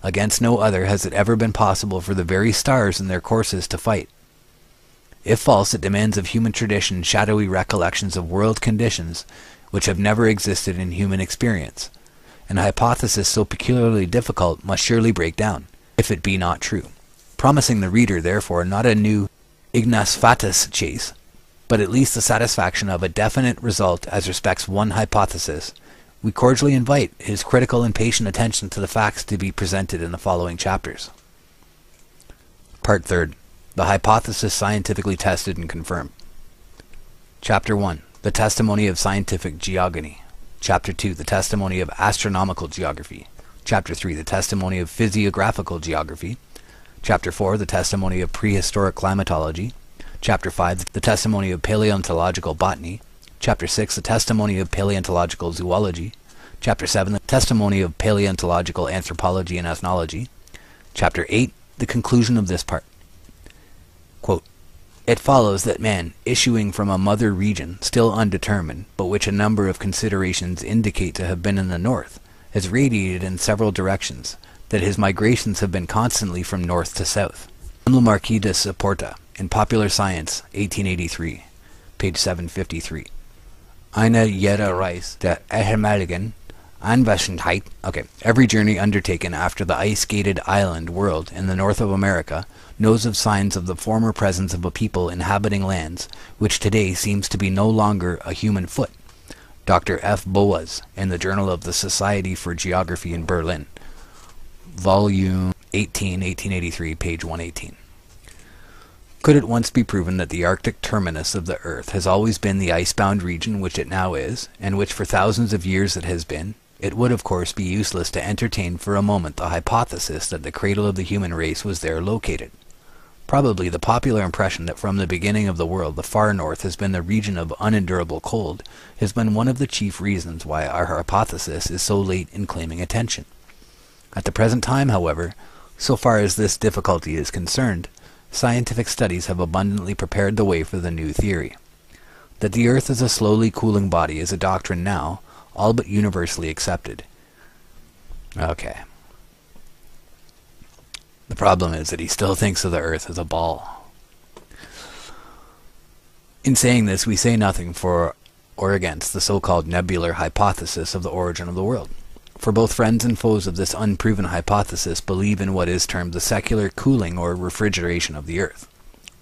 Against no other has it ever been possible for the very stars in their courses to fight. If false, it demands of human tradition shadowy recollections of world conditions which have never existed in human experience. An hypothesis so peculiarly difficult must surely break down, if it be not true. Promising the reader, therefore, not a new ignis fatuus chase, but at least the satisfaction of a definite result as respects one hypothesis, we cordially invite his critical and patient attention to the facts to be presented in the following chapters. Part 3. The hypothesis scientifically tested and confirmed. Chapter 1. The testimony of scientific geogony. Chapter 2. The testimony of astronomical geography. Chapter 3. The testimony of physiographical geography. Chapter 4. The testimony of prehistoric climatology. Chapter 5. The testimony of paleontological botany. Chapter 6. The testimony of paleontological zoology. Chapter 7. The testimony of paleontological anthropology and ethnology. Chapter 8. The conclusion of this part. Quote, "It follows that man, issuing from a mother region, still undetermined, but which a number of considerations indicate to have been in the north, has radiated in several directions, that his migrations have been constantly from north to south." Le Marquis de Saporta, in Popular Science, 1883, page 753. Eine jeder Reis der ehemaligen Anwesenheit, every journey undertaken after the ice-gated island world in the north of America knows of signs of the former presence of a people inhabiting lands which today seems to be no longer a human foot. Dr. F. Boas, in the Journal of the Society for Geography in Berlin, Volume 18, 1883, page 118. Could it once be proven that the Arctic terminus of the Earth has always been the icebound region which it now is, and which for thousands of years it has been, it would of course be useless to entertain for a moment the hypothesis that the cradle of the human race was there located. Probably the popular impression that from the beginning of the world the far north has been the region of unendurable cold has been one of the chief reasons why our hypothesis is so late in claiming attention. At the present time, however, so far as this difficulty is concerned, scientific studies have abundantly prepared the way for the new theory. That the Earth is a slowly cooling body is a doctrine now all but universally accepted. Okay. The problem is that he still thinks of the Earth as a ball. In saying this, we say nothing for or against the so-called nebular hypothesis of the origin of the world. For both friends and foes of this unproven hypothesis believe in what is termed the secular cooling or refrigeration of the Earth.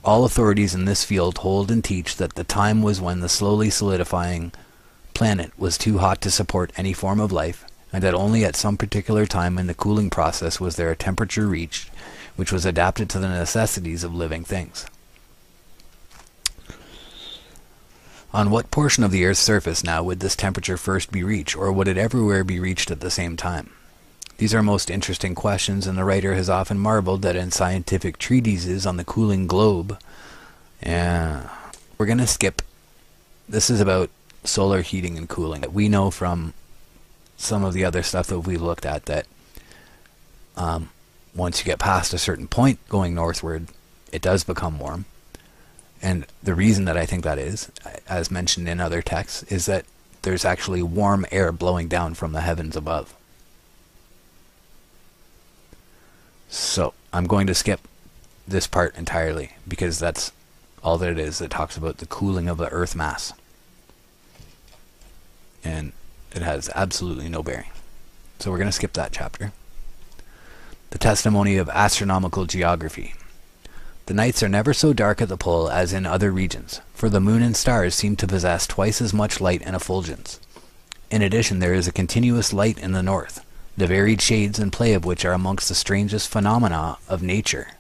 All authorities in this field hold and teach that the time was when the slowly solidifying planet was too hot to support any form of life, and that only at some particular time in the cooling process was there a temperature reached which was adapted to the necessities of living things. On what portion of the Earth's surface now would this temperature first be reached, or would it everywhere be reached at the same time? These are most interesting questions, and the writer has often marveled that in scientific treatises on the cooling globe, we're going to skip. This is about solar heating and cooling. We know from some of the other stuff that we've looked at that once you get past a certain point going northward, it does become warm. And the reason that I think that is, as mentioned in other texts, is that there's actually warm air blowing down from the heavens above. So I'm going to skip this part entirely, because that's all that it is. It talks about the cooling of the Earth mass. And it has absolutely no bearing. So we're going to skip that chapter. The testimony of astronomical geography. The nights are never so dark at the pole as in other regions, for the moon and stars seem to possess twice as much light and effulgence. In addition, there is a continuous light in the north, the varied shades and play of which are amongst the strangest phenomena of nature,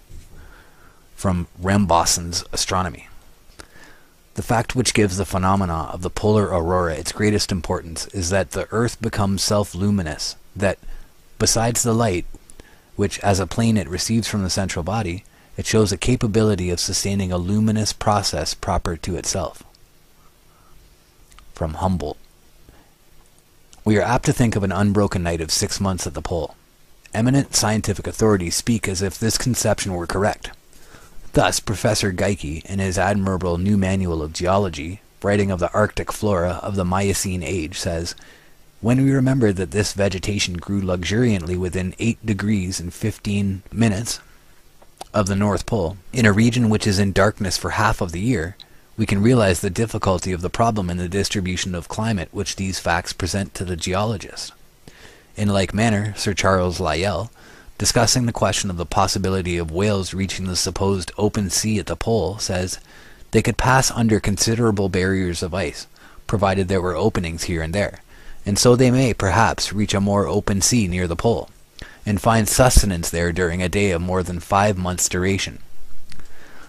from Rambossen's astronomy. The fact which gives the phenomena of the polar aurora its greatest importance is that the earth becomes self-luminous, that, besides the light, which as a plane it receives from the central body, it shows a capability of sustaining a luminous process proper to itself. From Humboldt. We are apt to think of an unbroken night of 6 months at the pole. Eminent scientific authorities speak as if this conception were correct. Thus, Professor Geikie, in his admirable New Manual of Geology, writing of the Arctic flora of the Miocene age, says, "When we remember that this vegetation grew luxuriantly within 8 degrees and 15 minutes of the North Pole, in a region which is in darkness for half of the year, we can realize the difficulty of the problem in the distribution of climate which these facts present to the geologist." In like manner, Sir Charles Lyell, discussing the question of the possibility of whales reaching the supposed open sea at the pole, says, "They could pass under considerable barriers of ice, provided there were openings here and there, and so they may, perhaps, reach a more open sea near the pole, and find sustenance there during a day of more than 5 months' duration."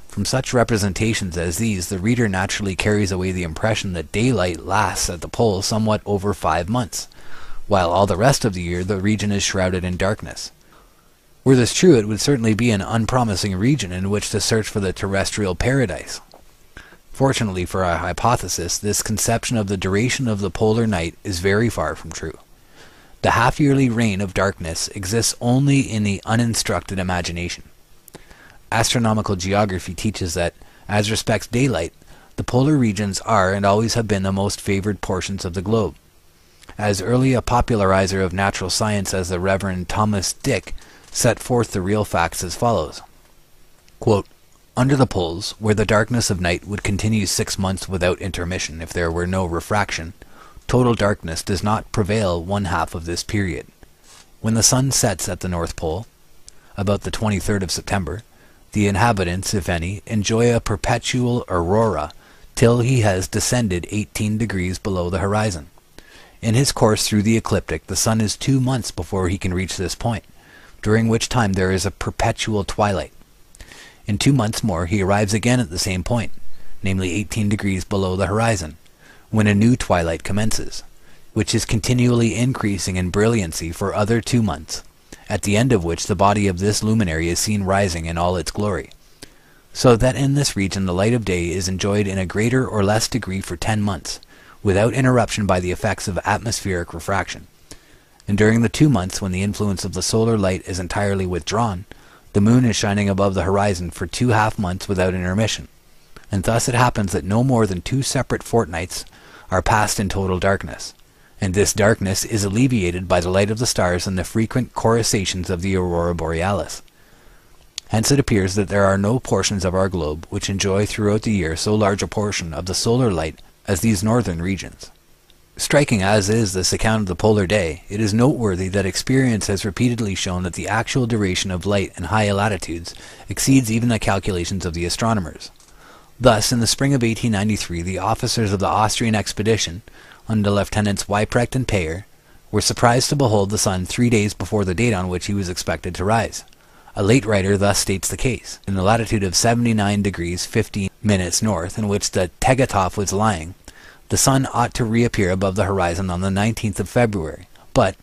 From such representations as these, the reader naturally carries away the impression that daylight lasts at the pole somewhat over 5 months, while all the rest of the year the region is shrouded in darkness. Were this true, it would certainly be an unpromising region in which to search for the terrestrial paradise. Fortunately for our hypothesis, this conception of the duration of the polar night is very far from true. The half-yearly reign of darkness exists only in the uninstructed imagination. Astronomical geography teaches that, as respects daylight, the polar regions are and always have been the most favored portions of the globe. As early a popularizer of natural science as the Reverend Thomas Dick set forth the real facts as follows. Quote, "Under the poles, where the darkness of night would continue 6 months without intermission if there were no refraction, Total darkness does not prevail one half of this period. When the sun sets at the North Pole, about the 23rd of September, the inhabitants, if any, enjoy a perpetual aurora till he has descended 18 degrees below the horizon. In his course through the ecliptic, the sun is 2 months before he can reach this point, during which time there is a perpetual twilight. In 2 months more he arrives again at the same point, namely 18 degrees below the horizon, when a new twilight commences, which is continually increasing in brilliancy for other 2 months, at the end of which the body of this luminary is seen rising in all its glory, so that in this region the light of day is enjoyed in a greater or less degree for 10 months, without interruption by the effects of atmospheric refraction. And during the 2 months when the influence of the solar light is entirely withdrawn, the moon is shining above the horizon for 2 half months without intermission, and thus it happens that no more than 2 separate fortnights are passed in total darkness, and this darkness is alleviated by the light of the stars and the frequent coruscations of the aurora borealis. Hence it appears that there are no portions of our globe which enjoy throughout the year so large a portion of the solar light as these northern regions. Striking as is this account of the polar day, it is noteworthy that experience has repeatedly shown that the actual duration of light in high latitudes exceeds even the calculations of the astronomers. Thus, in the spring of 1893, the officers of the Austrian expedition, under Lieutenants Weyprecht and Payer, were surprised to behold the sun 3 days before the date on which he was expected to rise. A late writer thus states the case. In the latitude of 79 degrees 15 minutes north, in which the Tegethoff was lying, the sun ought to reappear above the horizon on the 19th of February, but,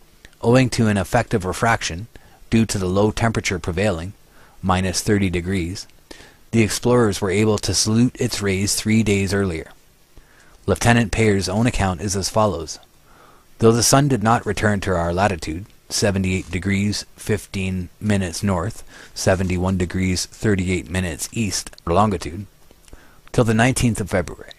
owing to an effect of refraction, due to the low temperature prevailing, minus 30 degrees, the explorers were able to salute its rays 3 days earlier. Lieutenant Payer's own account is as follows. Though the sun did not return to our latitude, 78 degrees 15 minutes north, 71 degrees 38 minutes east, or longitude, till the 19th of February,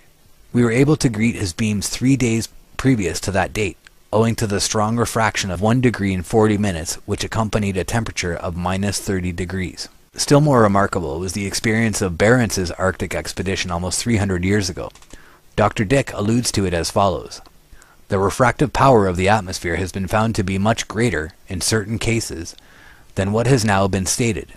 we were able to greet his beams 3 days previous to that date, owing to the strong refraction of 1 degree in 40 minutes, which accompanied a temperature of minus 30 degrees. Still more remarkable was the experience of Barentz's Arctic expedition almost 300 years ago. Dr. Dick alludes to it as follows. The refractive power of the atmosphere has been found to be much greater, in certain cases, than what has now been stated.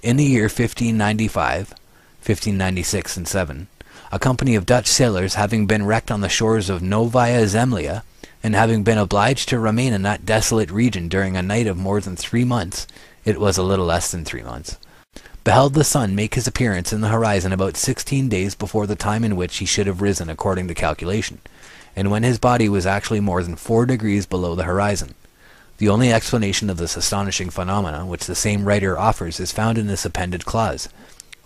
In the year 1595, 1596 and 7, a company of Dutch sailors having been wrecked on the shores of Novaya Zemlya, and having been obliged to remain in that desolate region during a night of more than 3 months, it was a little less than 3 months, beheld the sun make his appearance in the horizon about 16 days before the time in which he should have risen according to calculation, and when his body was actually more than 4 degrees below the horizon. The only explanation of this astonishing phenomenon which the same writer offers is found in this appended clause,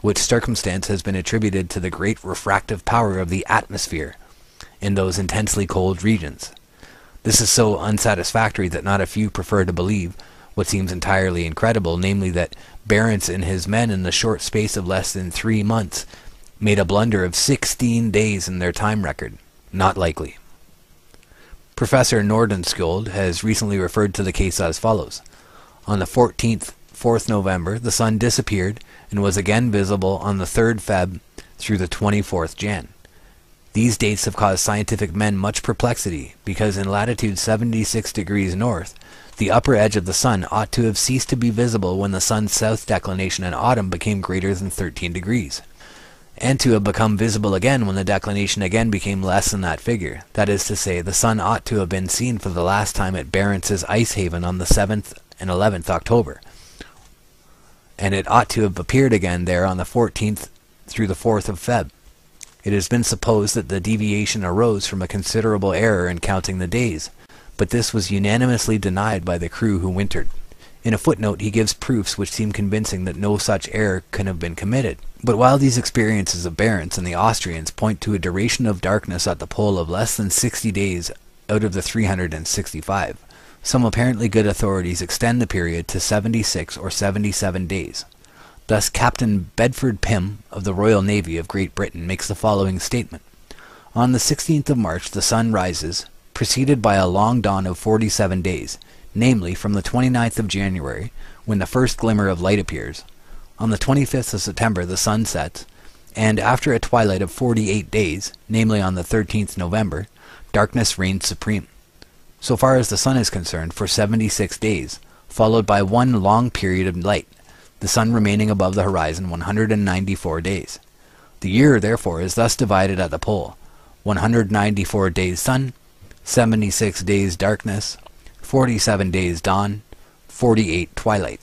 which circumstance has been attributed to the great refractive power of the atmosphere in those intensely cold regions. This is so unsatisfactory that not a few prefer to believe what seems entirely incredible, namely that Barentz and his men in the short space of less than 3 months made a blunder of 16 days in their time record. Not likely. Professor Nordenskjold has recently referred to the case as follows. On the 4th November, the sun disappeared and was again visible on the 3rd Feb through the 24th Jan. These dates have caused scientific men much perplexity, because in latitude 76 degrees north, the upper edge of the sun ought to have ceased to be visible when the sun's south declination in autumn became greater than 13 degrees, and to have become visible again when the declination again became less than that figure. That is to say, the sun ought to have been seen for the last time at Barentz's ice haven on the 7th and 11th October, and it ought to have appeared again there on the 14th through the 4th of Feb. It has been supposed that the deviation arose from a considerable error in counting the days, but this was unanimously denied by the crew who wintered. In a footnote he gives proofs which seem convincing that no such error can have been committed. But while these experiences of Barentz and the Austrians point to a duration of darkness at the pole of less than 60 days out of the 365, some apparently good authorities extend the period to 76 or 77 days. Thus Captain Bedford Pym of the Royal Navy of Great Britain makes the following statement. On the 16th of March the sun rises, preceded by a long dawn of 47 days, namely from the 29th of January, when the first glimmer of light appears. On the 25th of September the sun sets, and after a twilight of 48 days, namely on the 13th November, darkness reigns supreme, so far as the sun is concerned, for 76 days, followed by one long period of light, the sun remaining above the horizon 194 days. The year, therefore, is thus divided at the pole: 194 days sun, 76 days darkness, 47 days dawn, 48 twilight.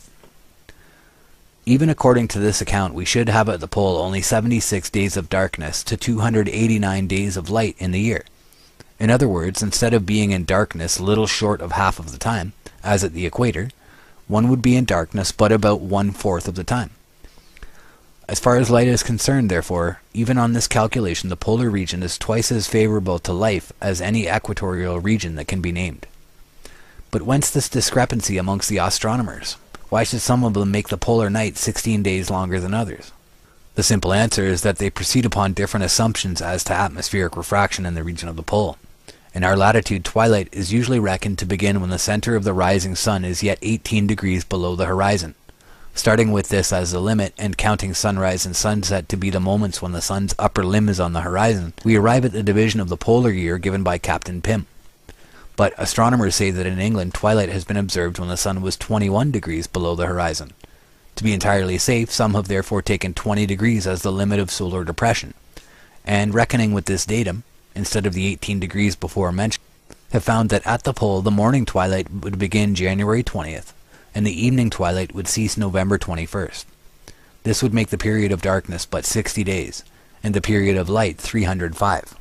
Even according to this account, we should have at the pole only 76 days of darkness to 289 days of light in the year. In other words, instead of being in darkness little short of half of the time, as at the equator, one would be in darkness but about 1/4 of the time. As far as light is concerned, therefore, even on this calculation, the polar region is twice as favorable to life as any equatorial region that can be named. But whence this discrepancy amongst the astronomers? Why should some of them make the polar night 16 days longer than others? The simple answer is that they proceed upon different assumptions as to atmospheric refraction in the region of the pole. In our latitude, twilight is usually reckoned to begin when the center of the rising sun is yet 18 degrees below the horizon. Starting with this as the limit and counting sunrise and sunset to be the moments when the sun's upper limb is on the horizon, we arrive at the division of the polar year given by Captain Pym. But astronomers say that in England, twilight has been observed when the sun was 21 degrees below the horizon. To be entirely safe, some have therefore taken 20 degrees as the limit of solar depression, and reckoning with this datum, instead of the 18 degrees before mentioned, have found that at the pole the morning twilight would begin January 20th, and the evening twilight would cease November 21st. This would make the period of darkness but 60 days, and the period of light 305.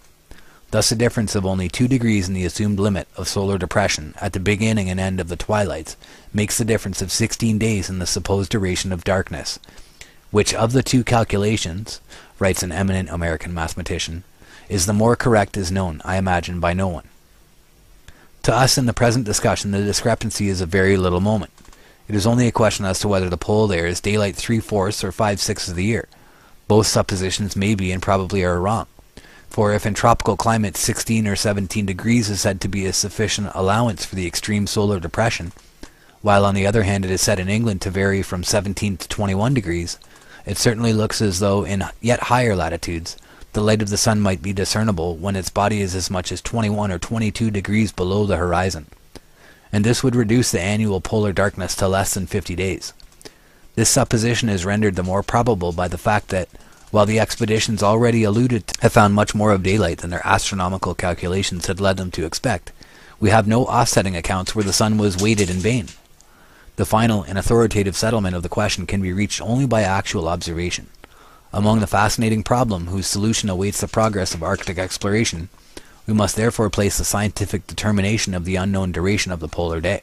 Thus a difference of only 2 degrees in the assumed limit of solar depression at the beginning and end of the twilights makes the difference of 16 days in the supposed duration of darkness, which of the two calculations, writes an eminent American mathematician, is the more correct is known, I imagine, by no one. To us in the present discussion, the discrepancy is of very little moment. It is only a question as to whether the pole there is daylight 3/4 or 5/6 of the year. Both suppositions may be and probably are wrong. For if in tropical climates 16 or 17 degrees is said to be a sufficient allowance for the extreme solar depression, while on the other hand it is said in England to vary from 17 to 21 degrees, it certainly looks as though in yet higher latitudes the light of the sun might be discernible when its body is as much as 21 or 22 degrees below the horizon, and this would reduce the annual polar darkness to less than 50 days. This supposition is rendered the more probable by the fact that, while the expeditions already alluded to have found much more of daylight than their astronomical calculations had led them to expect, we have no offsetting accounts where the sun was weighted in vain. The final and authoritative settlement of the question can be reached only by actual observation. Among the fascinating problem whose solution awaits the progress of Arctic exploration, we must therefore place the scientific determination of the unknown duration of the polar day.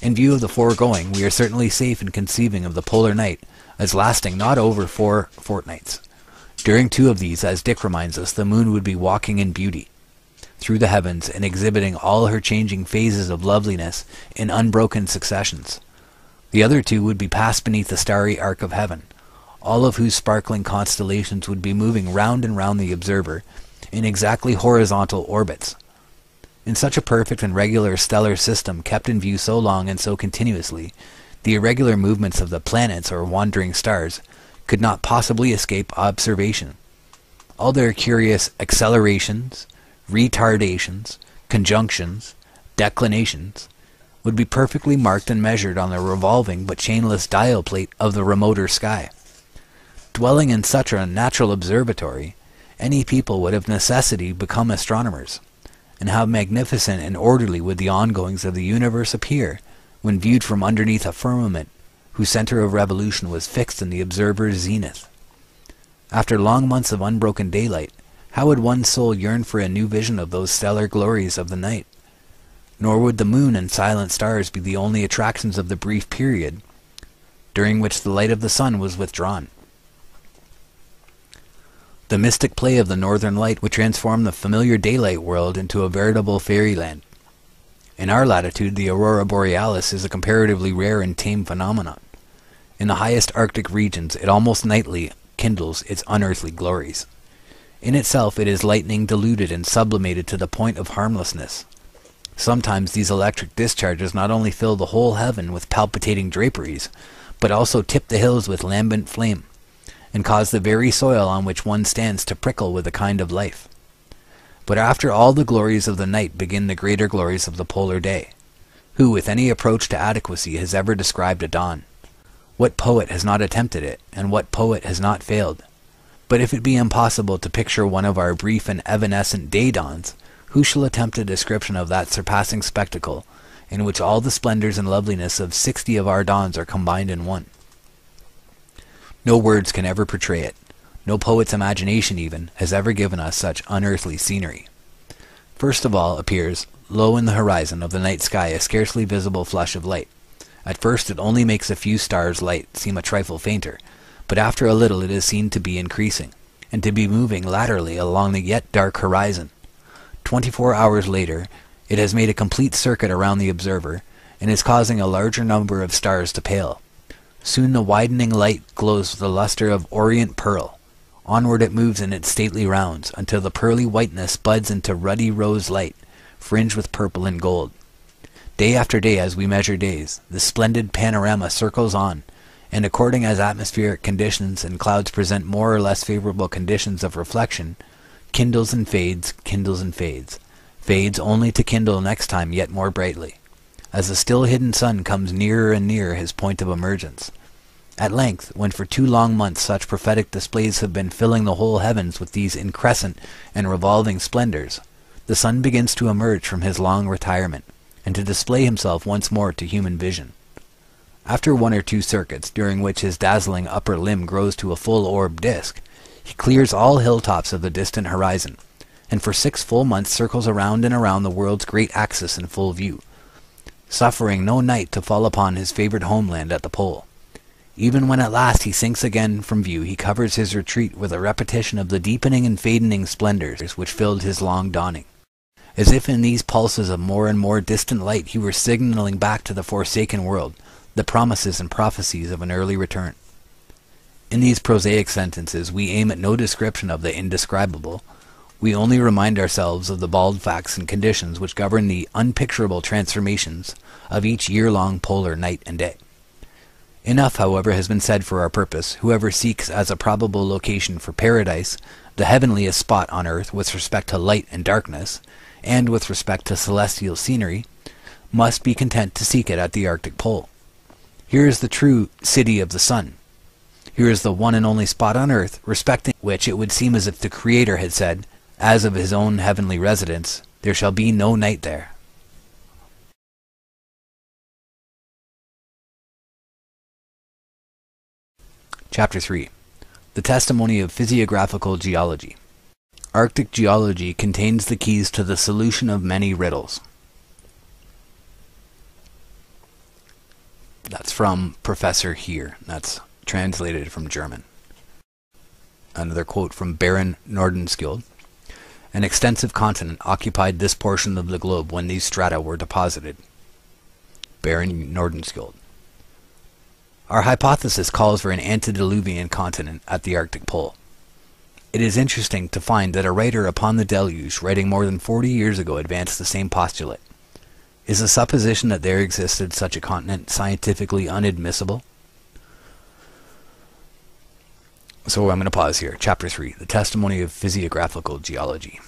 In view of the foregoing, we are certainly safe in conceiving of the polar night as lasting not over 4 fortnights. During 2 of these, as Dick reminds us, the moon would be walking in beauty through the heavens and exhibiting all her changing phases of loveliness in unbroken successions. The other 2 would be passed beneath the starry arc of heaven, all of whose sparkling constellations would be moving round and round the observer in exactly horizontal orbits. In such a perfect and regular stellar system kept in view so long and so continuously, the irregular movements of the planets or wandering stars could not possibly escape observation. All their curious accelerations, retardations, conjunctions, declinations would be perfectly marked and measured on the revolving but chainless dial plate of the remoter sky. Dwelling in such a natural observatory, any people would of necessity become astronomers, and how magnificent and orderly would the ongoings of the universe appear when viewed from underneath a firmament whose center of revolution was fixed in the observer's zenith. After long months of unbroken daylight, how would one's soul yearn for a new vision of those stellar glories of the night? Nor would the moon and silent stars be the only attractions of the brief period during which the light of the sun was withdrawn. The mystic play of the northern light would transform the familiar daylight world into a veritable fairyland. In our latitude, the aurora borealis is a comparatively rare and tame phenomenon. In the highest Arctic regions, it almost nightly kindles its unearthly glories. In itself, it is lightning diluted and sublimated to the point of harmlessness. Sometimes these electric discharges not only fill the whole heaven with palpitating draperies, but also tip the hills with lambent flame, and cause the very soil on which one stands to prickle with a kind of life. But after all the glories of the night begin the greater glories of the polar day. Who, with any approach to adequacy, has ever described a dawn? What poet has not attempted it, and what poet has not failed? But if it be impossible to picture one of our brief and evanescent day dawns, who shall attempt a description of that surpassing spectacle, in which all the splendors and loveliness of 60 of our dawns are combined in one? No words can ever portray it. No poet's imagination, even, has ever given us such unearthly scenery. First of all appears, low in the horizon of the night sky, a scarcely visible flush of light. At first it only makes a few stars' light seem a trifle fainter, but after a little it is seen to be increasing, and to be moving laterally along the yet dark horizon. 24 hours later, it has made a complete circuit around the observer, and is causing a larger number of stars to pale. Soon the widening light glows with the luster of orient pearl. Onward it moves in its stately rounds, until the pearly whiteness buds into ruddy rose light, fringed with purple and gold. Day after day, as we measure days, the splendid panorama circles on, and according as atmospheric conditions and clouds present more or less favorable conditions of reflection, kindles and fades, fades only to kindle next time yet more brightly, as the still hidden sun comes nearer and nearer his point of emergence. At length, when for 2 long months such prophetic displays have been filling the whole heavens with these increscent and revolving splendors, the sun begins to emerge from his long retirement, and to display himself once more to human vision. After 1 or 2 circuits, during which his dazzling upper limb grows to a full orb disk, he clears all hilltops of the distant horizon, and for 6 full months circles around and around the world's great axis in full view, suffering no night to fall upon his favored homeland at the pole. Even when at last he sinks again from view, he covers his retreat with a repetition of the deepening and fadening splendors which filled his long dawning, as if in these pulses of more and more distant light he were signaling back to the forsaken world the promises and prophecies of an early return. In these prosaic sentences we aim at no description of the indescribable. We only remind ourselves of the bald facts and conditions which govern the unpicturable transformations of each year-long polar night and day. Enough, however, has been said for our purpose. Whoever seeks as a probable location for paradise the heavenliest spot on earth with respect to light and darkness, and with respect to celestial scenery, must be content to seek it at the Arctic Pole. Here is the true city of the sun. Here is the one and only spot on earth, respecting which it would seem as if the Creator had said, as of his own heavenly residence, there shall be no night there. Chapter 3. The Testimony of Physiographical Geology. Arctic geology contains the keys to the solution of many riddles. That's from Professor Here. That's translated from German. Another quote from Baron Nordenskjöld. An extensive continent occupied this portion of the globe when these strata were deposited. Baron Nordenskjöld. Our hypothesis calls for an antediluvian continent at the Arctic Pole. It is interesting to find that a writer upon the deluge, writing more than 40 years ago, advanced the same postulate. Is the supposition that there existed such a continent scientifically unadmissible? So I'm going to pause here. Chapter 3, The Testimony of Physiographical Geology.